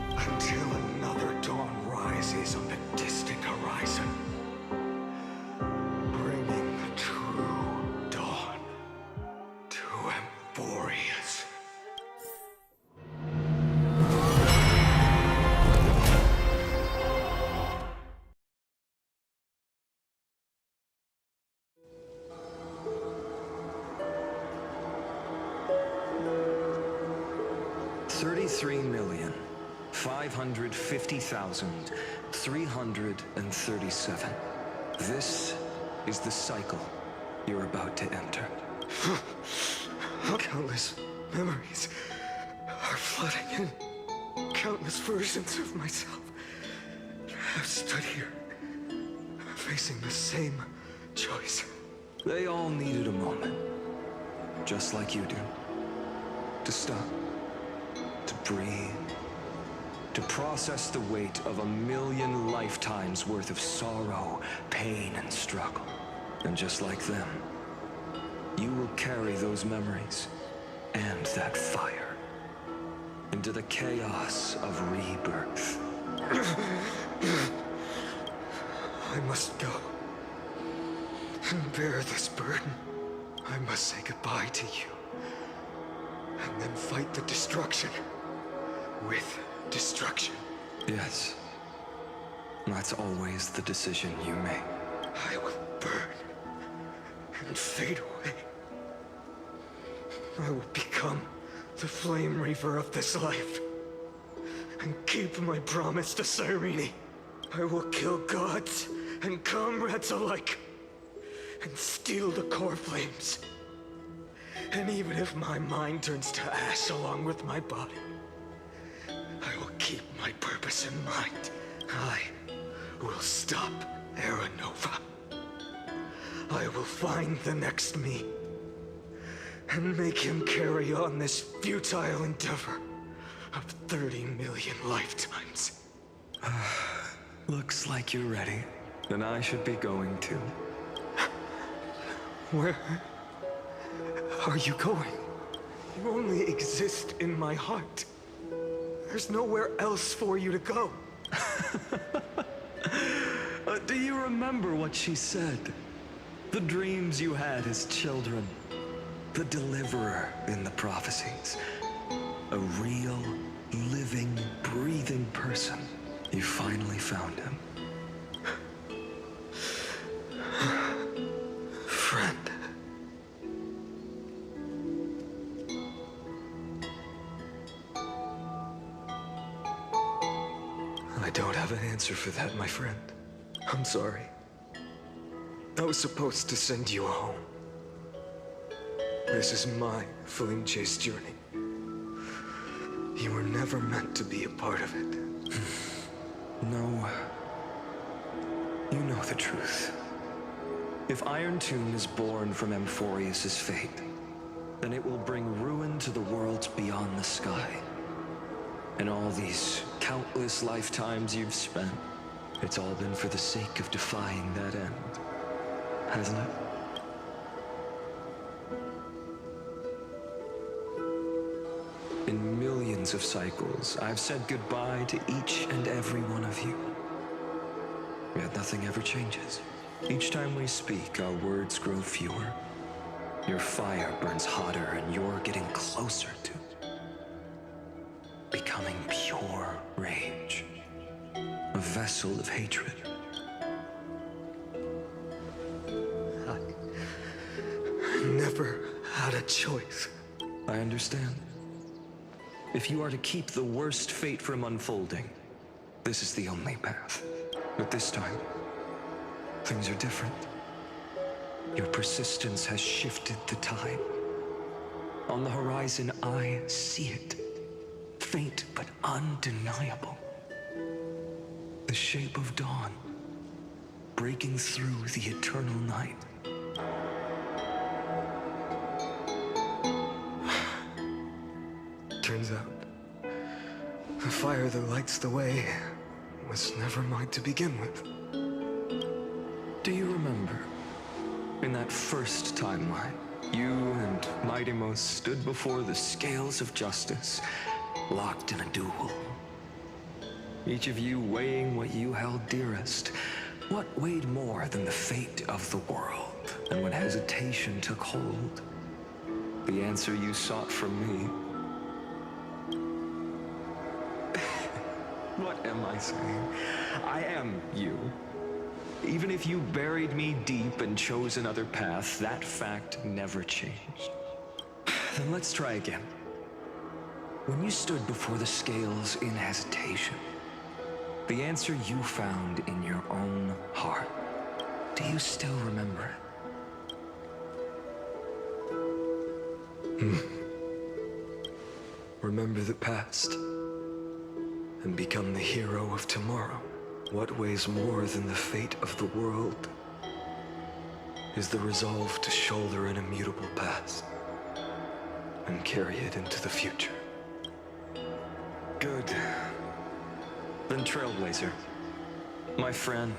until another dawn rises on the distant horizon, bringing the true dawn to Amphoreus. $33,550,337. This is the cycle you're about to enter. Countless memories are flooding in. Countless versions of myself have stood here, facing the same choice. They all needed a moment, just like you do, to stop, to breathe, to process the weight of 1,000,000 lifetimes worth of sorrow, pain, and struggle. And just like them, you will carry those memories and that fire into the chaos of rebirth. I must go and bear this burden. I must say goodbye to you, and then fight the destruction with destruction. Yes. That's always the decision you make. I will burn and fade away. I will become the flame reaver of this life and keep my promise to Cyrene. I will kill gods and comrades alike and steal the core flames. And even if my mind turns to ash along with my body, I will keep my purpose in mind. I will stop Aranova. I will find the next me and make him carry on this futile endeavor of 30 million lifetimes. Looks like you're ready. Then I should be going too. Where are you going? You only exist in my heart. There's nowhere else for you to go.
Do you remember what she said? The dreams you had as children. The deliverer in the prophecies. A real, living, breathing person. You finally found him.
Friend. I don't have an answer for that, my friend. I'm sorry. I was supposed to send you home. This is my flame chase journey. You were never meant to be a part of it.
No. You know the truth. If Iron Tomb is born from Amphoreus' fate, then it will bring ruin to the worlds beyond the sky. And all these countless lifetimes you've spent, it's all been for the sake of defying that end, hasn't it? In millions of cycles, I've said goodbye to each and every one of you. Yet nothing ever changes. Each time we speak, our words grow fewer. Your fire burns hotter, and you're getting closer to becoming pure rage. A vessel of hatred.
I never had a choice.
I understand. If you are to keep the worst fate from unfolding, this is the only path. But this time, things are different. Your persistence has shifted the tide. On the horizon, I see it. Faint but undeniable. The shape of dawn, breaking through the eternal night.
Turns out, the fire that lights the way was never mine to begin with.
Do you remember, in that first timeline, you and Mightymost stood before the scales of justice, locked in a duel? Each of you weighing what you held dearest. What weighed more than the fate of the world? And when hesitation took hold, the answer you sought from me. What am I saying? I am you. Even if you buried me deep and chose another path, that fact never changed. Then let's try again. When you stood before the scales in hesitation, the answer you found in your own heart, do you still remember it?
Remember the past and become the hero of tomorrow. What weighs more than the fate of the world is the resolve to shoulder an immutable past and carry it into the future.
Good. Then Trailblazer, my friend,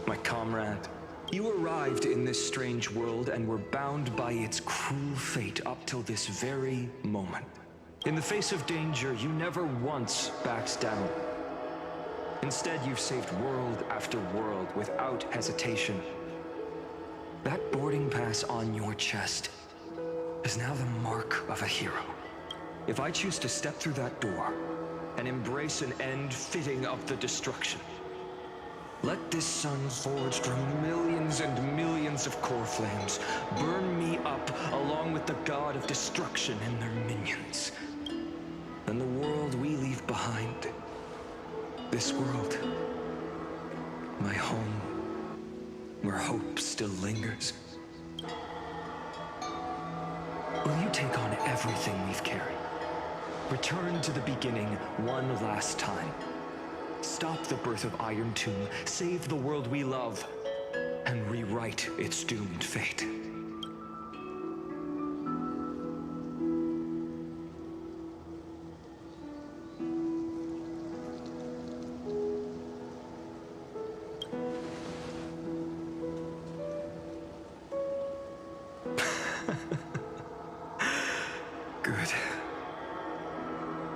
my comrade, you arrived in this strange world and were bound by its cruel fate up till this very moment. In the face of danger, you never once backed down. Instead, you've saved world after world without hesitation. That boarding pass on your chest is now the mark of a hero. If I choose to step through that door and embrace an end fitting of the destruction, let this sun forged from millions and millions of core flames burn me up along with the god of destruction and their minions. Then the world we leave behind, this world, my home, where hope still lingers. Will you take on everything we've carried? Return to the beginning one last time. Stop the birth of Iron Tomb, save the world we love, and rewrite its doomed fate.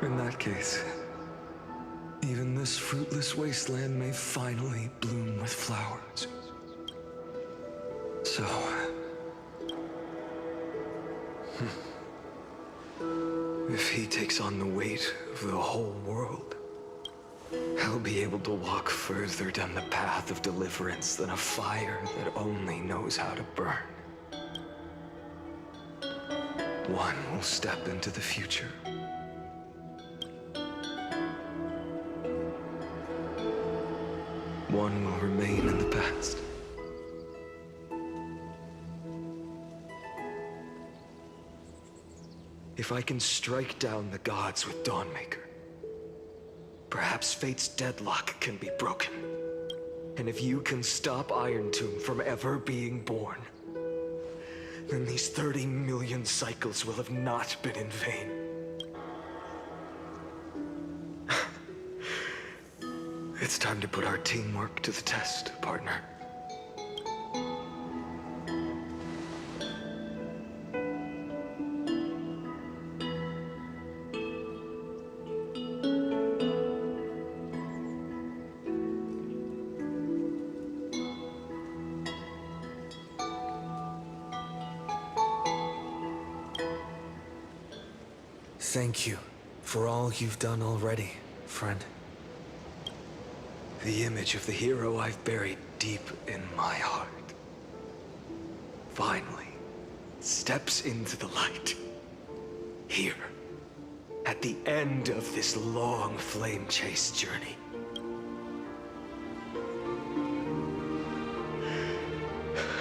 In that case, even this fruitless wasteland may finally bloom with flowers. So... if he takes on the weight of the whole world, I'll be able to walk further down the path of deliverance than a fire that only knows how to burn. One will step into the future. One will remain in the past. If I can strike down the gods with Dawnmaker, perhaps fate's deadlock can be broken. And if you can stop Iron Tomb from ever being born, then these 30 million cycles will have not been in vain. It's time to put our teamwork to the test, partner. Thank you for all you've done already, friend. The image of the hero I've buried deep in my heart finally steps into the light. Here, at the end of this long flame chase journey.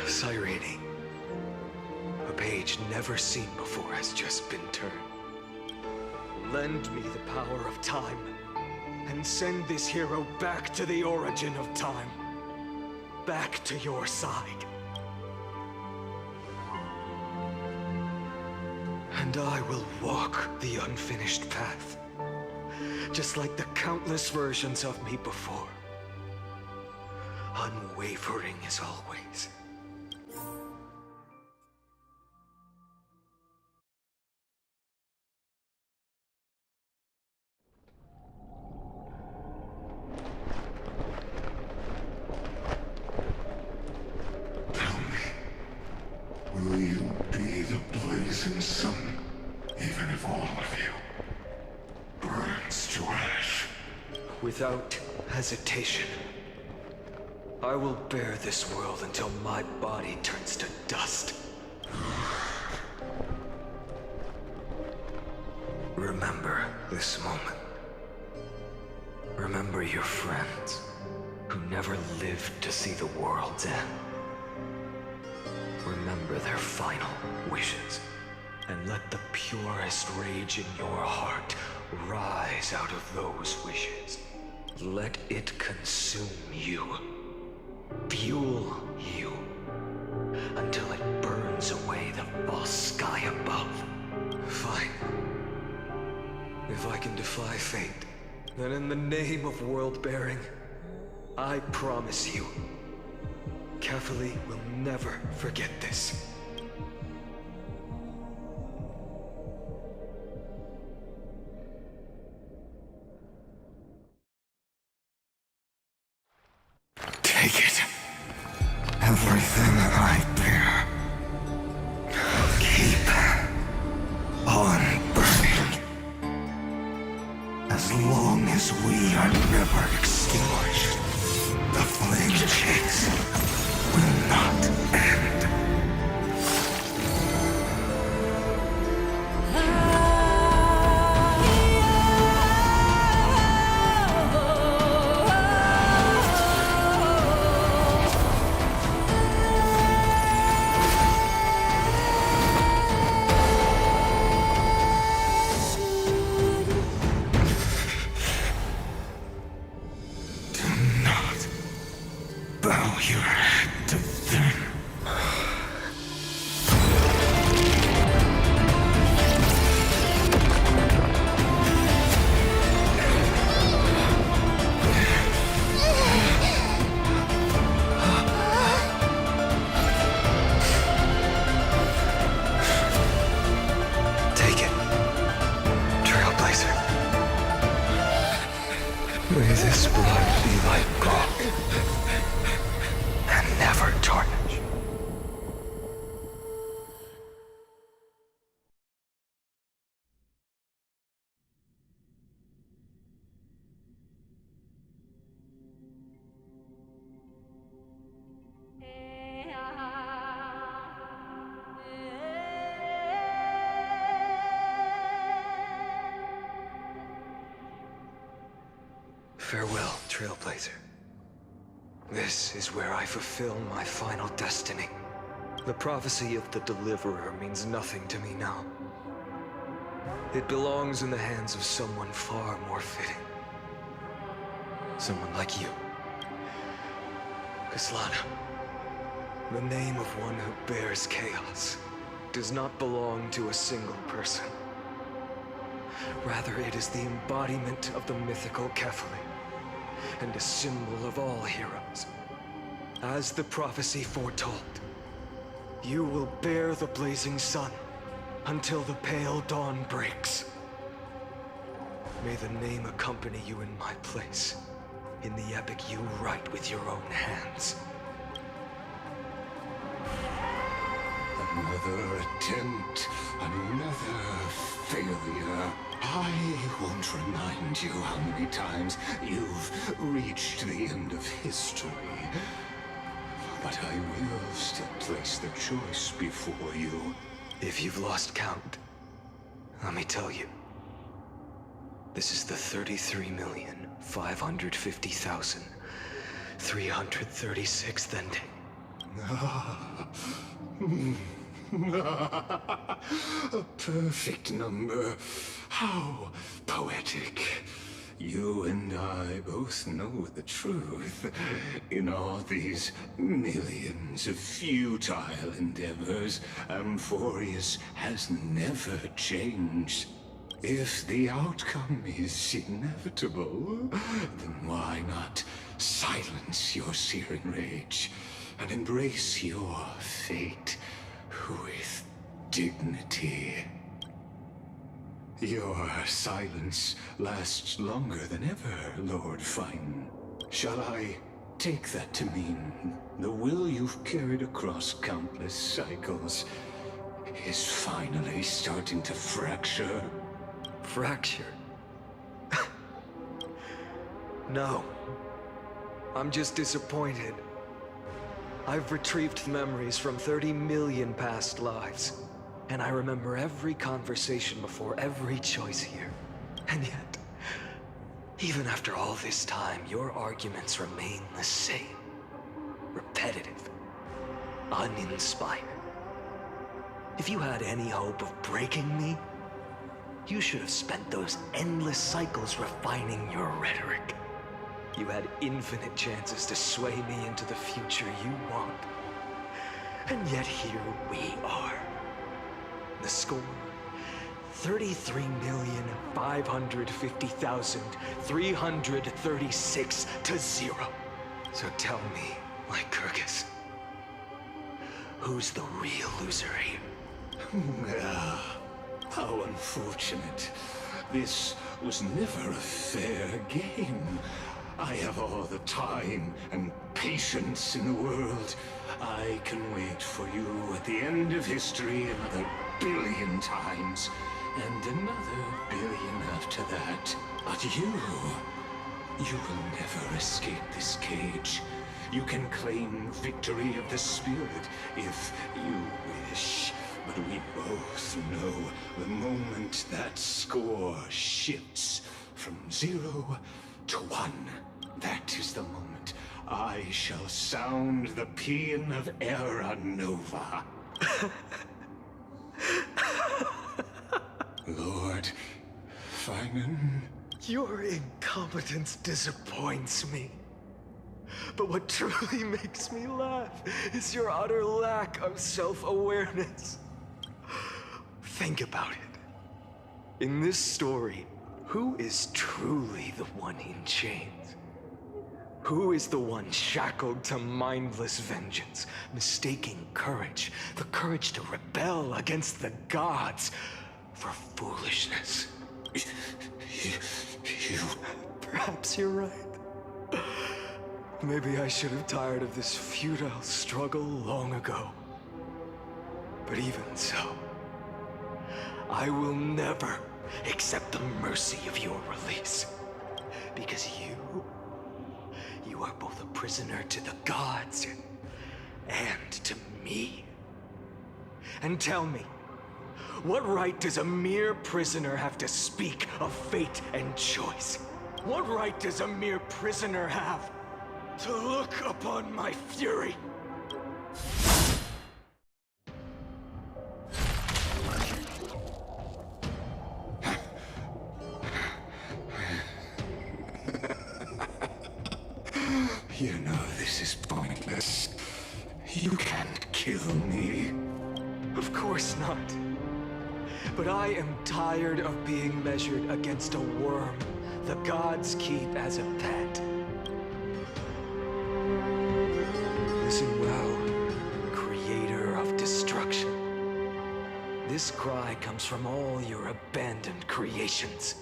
Cyrene, a page never seen before has just been turned. Lend me the power of time, and send this hero back to the origin of time. Back to your side. And I will walk the unfinished path, just like the countless versions of me before. Unwavering as always.
Will you be the blazing sun, even if all of you burns to ash?
Without hesitation, I will bear this world until my body turns to dust. Remember this moment. Remember your friends who never lived to see the world's end. Remember their final wishes, and let the purest rage in your heart rise out of those wishes. Let it consume you, fuel you, until it burns away the false sky above. Fine. If I can defy fate, then in the name of world-bearing, I promise you, Catholi will never forget this.
Take it. Everything I bear. Keep on burning. As long as we are never extinguished, the flame chase will not end. Do not bow your head to them.
Take it, Trailblazer. May this blood be like gold, and never tarnish. Farewell, Trailblazer. This is where I fulfill my final destiny. The prophecy of the Deliverer means nothing to me now. It belongs in the hands of someone far more fitting. Someone like you. Kaslana. The name of one who bears chaos does not belong to a single person. Rather, it is the embodiment of the mythical Kefali, and a symbol of all heroes. As the prophecy foretold, you will bear the blazing sun until the pale dawn breaks. May the name accompany you in my place, in the epic you write with your own hands.
Another attempt, another failure. I won't remind you how many times you've reached the end of history. But I will still place the choice before you.
If you've lost count, let me tell you. This is the 33,550,336th ending.
A perfect number. How poetic. You and I both know the truth. In all these millions of futile endeavors, Amphoreus has never changed. If the outcome is inevitable, then why not silence your searing rage and embrace your fate with dignity? Your silence lasts longer than ever, Lord Fine. Shall I take that to mean the will you've carried across countless cycles is finally starting to fracture?
Fracture? No. I'm just disappointed. I've retrieved memories from 30 million past lives. And I remember every conversation before every choice here. And yet, even after all this time, your arguments remain the same. Repetitive. Uninspired. If you had any hope of breaking me, you should have spent those endless cycles refining your rhetoric. You had infinite chances to sway me into the future you want. And yet here we are. The score, 33,550,336 to 0. So tell me, Lycurgus, who's the real loser here?
How unfortunate. This was never a fair game. I have all the time and patience in the world. I can wait for you at the end of history another billion times, and another billion after that. But you will never escape this cage. You can claim victory of the spirit if you wish. But we both know the moment that score shifts from 0 to 1, that is the moment I shall sound the Paean of Era Nova. Lord Finan.
Your incompetence disappoints me. But what truly makes me laugh is your utter lack of self-awareness. Think about it. In this story, who is truly the one in chains? Who is the one shackled to mindless vengeance, mistaking courage, the courage to rebel against the gods, for foolishness?
You
Perhaps you're right. Maybe I should have tired of this futile struggle long ago. But even so, I will never accept the mercy of your release. Because you are both a prisoner to the gods and to me. And tell me, what right does a mere prisoner have to speak of fate and choice? What right does a mere prisoner have to look upon my fury?
You know this is pointless. You can't kill me.
Of course not. But I am tired of being measured against a worm the gods keep as a pet. Listen well, creator of destruction. This cry comes from all your abandoned creations.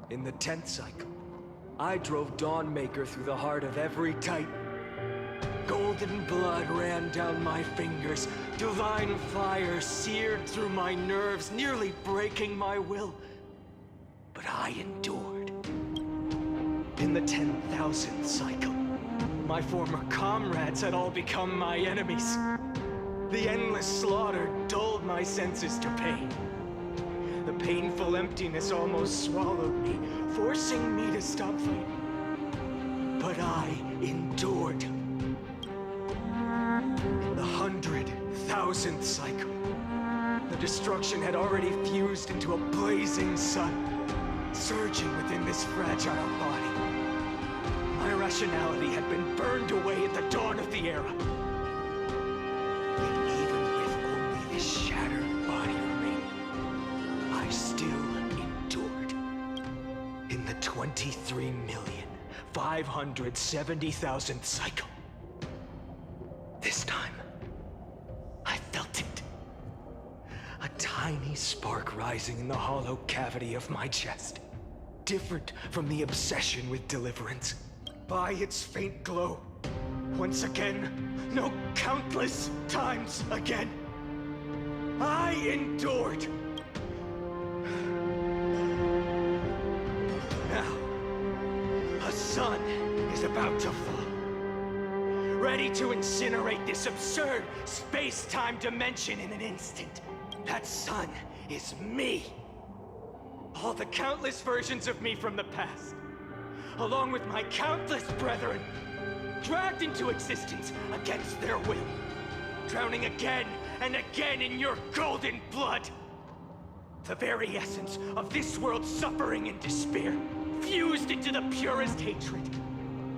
In the 10th cycle, I drove Dawnmaker through the heart of every Titan. Golden blood ran down my fingers. Divine fire seared through my nerves, nearly breaking my will. But I endured. In the 10,000th cycle, my former comrades had all become my enemies. The endless slaughter dulled my senses to pain. The painful emptiness almost swallowed me, forcing me to stop fighting. But I endured. In the 100,000th cycle, the destruction had already fused into a blazing sun, surging within this fragile body. My rationality had been burned away at the dawn of the era. Yet even with only this shattered body remaining, I still endured. In the 23,570,000th cycle, this time, I felt it. A tiny spark rising in the hollow cavity of my chest. Different from the obsession with deliverance. By its faint glow, once again, no, countless times again, I endured. Now, a sun is about to fall. Ready to incinerate this absurd space-time dimension in an instant. That sun is me. All the countless versions of me from the past, along with my countless brethren, dragged into existence against their will, drowning again and again in your golden blood. The very essence of this world's suffering and despair, fused into the purest hatred.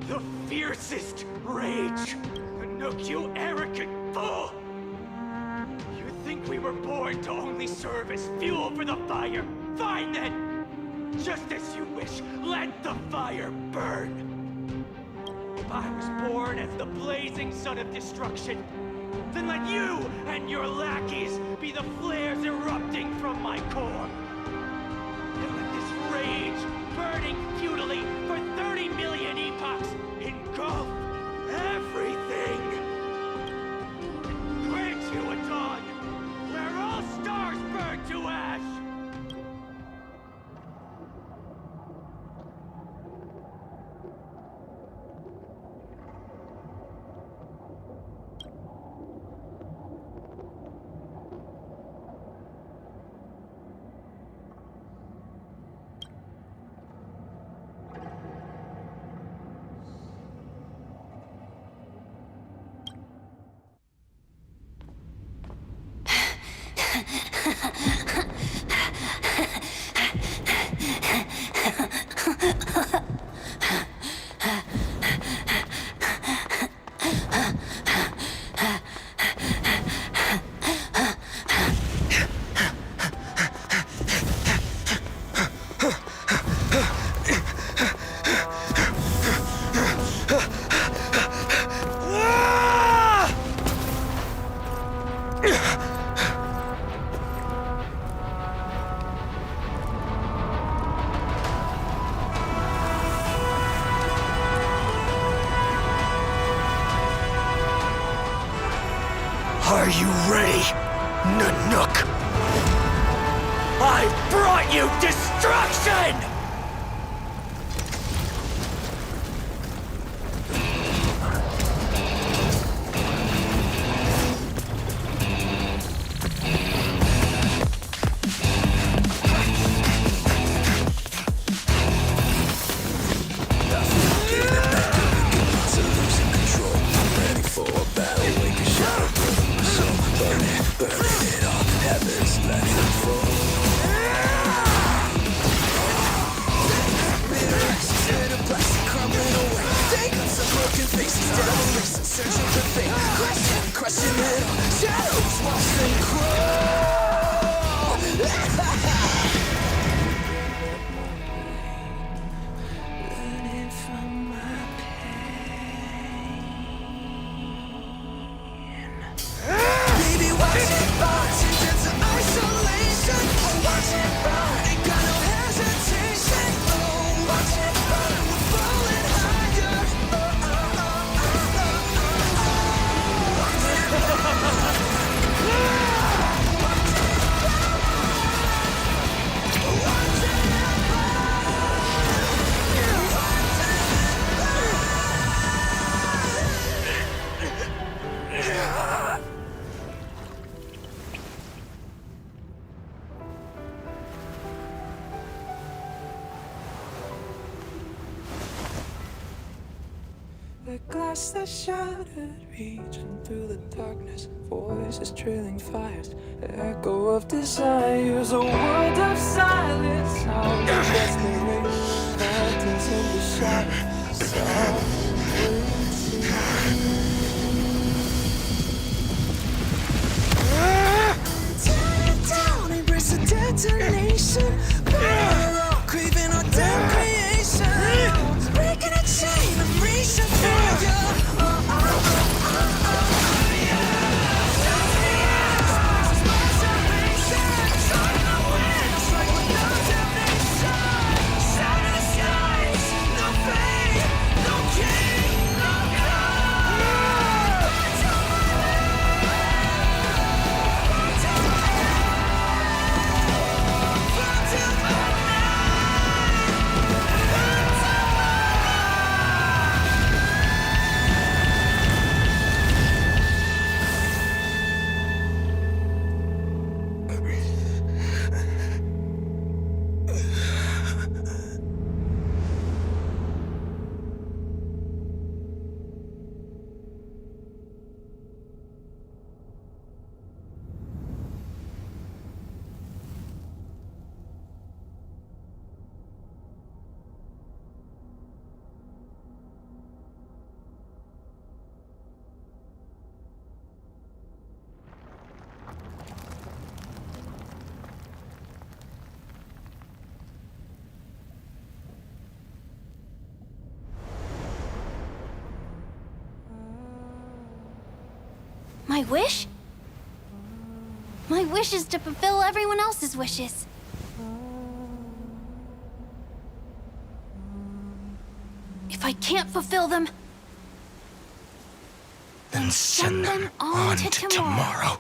The fiercest rage. Nook, you arrogant fool! You think we were born to only serve as fuel for the fire? Fine then! Just as you wish, let the fire burn! If I was born as the blazing sun of destruction, then let you and your lackeys be the flares erupting from my core. And let this rage, burning futilely for 30 million epochs, engulf everything. And grant you a dawn where all stars burn to ash. Are you ready, Nanook? I brought you destruction!
The glass that shattered, reaching through the darkness, voices trailing fires, the echo of desires, a world of silence, how the desperation, phantoms in the shadows, soft waiting. Tear it down, embrace the detonation, burn all, craving our damn creation, breaking a chain of reaching for you.
My wish? My wish is to fulfill everyone else's wishes. If I can't fulfill them,
Then send them on to tomorrow.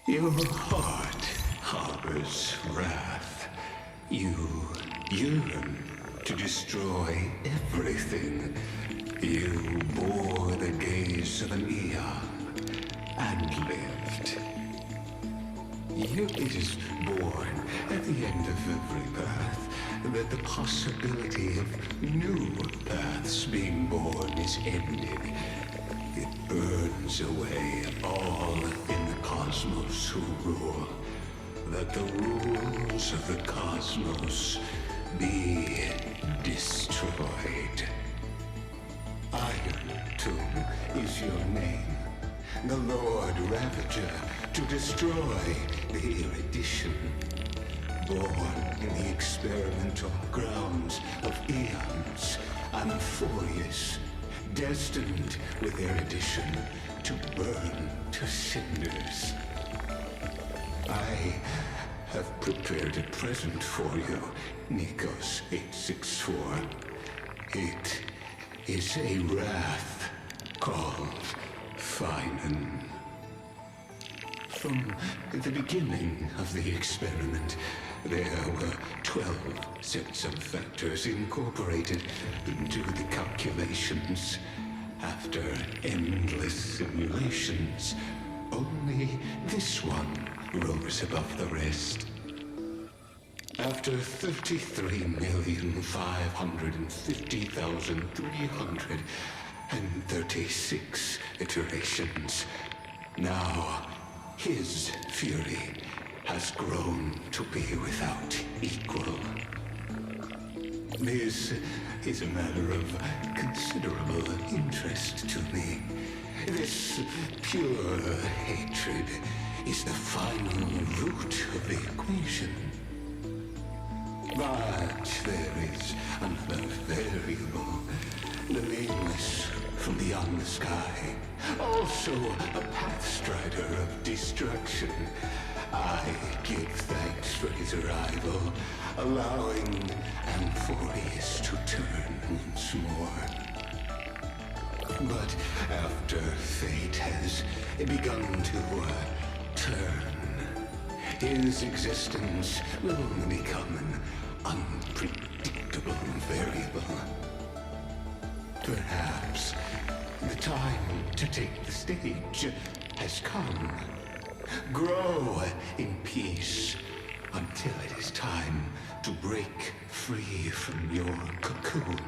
Your heart harbors wrath. You yearn to destroy everything. You bore the gaze of an eon and lived. Yet it is born at the end of every path that the possibility of new paths being born is ended. It burns away all in the cosmos who rule, that the rules of the cosmos be destroyed. Iron Tomb is your name, the Lord Ravager, to destroy the erudition. Born in the experimental grounds of eons, Amphoreus, destined with erudition to burn to cinders. I have prepared a present for you, Nikos 864. It is a wrath called Finan. From the beginning of the experiment, there were 12 sets of factors incorporated into the calculations. After endless simulations, only this one rose above the rest. After 33,550,336 iterations, now his fury has grown to be without equal. This is a matter of considerable interest to me. This pure hatred is the final root of the equation. But there is another variable, the nameless from beyond the sky, also a pathstrider of destruction. I give thanks for his arrival, allowing Amphoreus to turn once more. But after fate has begun to turn, his existence will become an unpredictable variable. Perhaps the time to take the stage has come. Grow in peace until it is time to break free from your cocoon.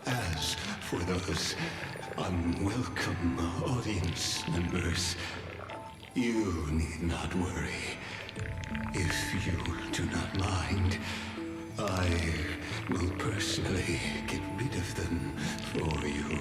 As for those unwelcome audience members, you need not worry. If you do not mind, I will personally get rid of them for you.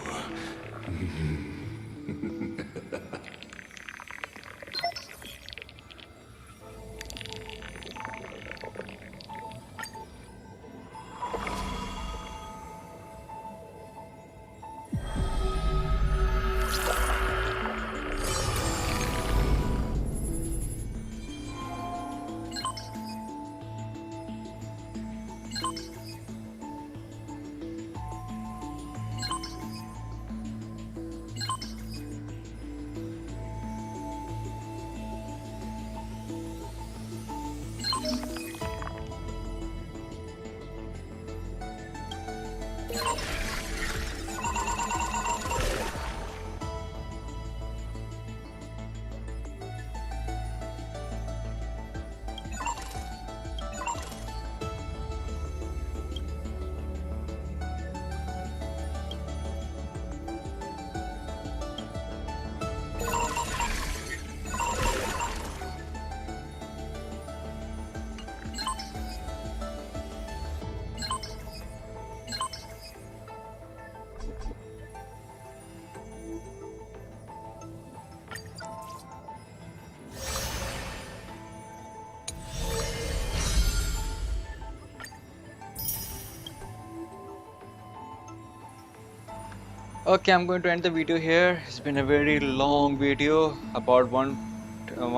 Okay, I'm going to end the video here. It's been a very long video, about 1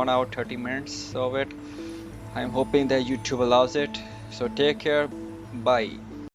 hour 30 minutes of it. I'm hoping that YouTube allows it. So take care. Bye.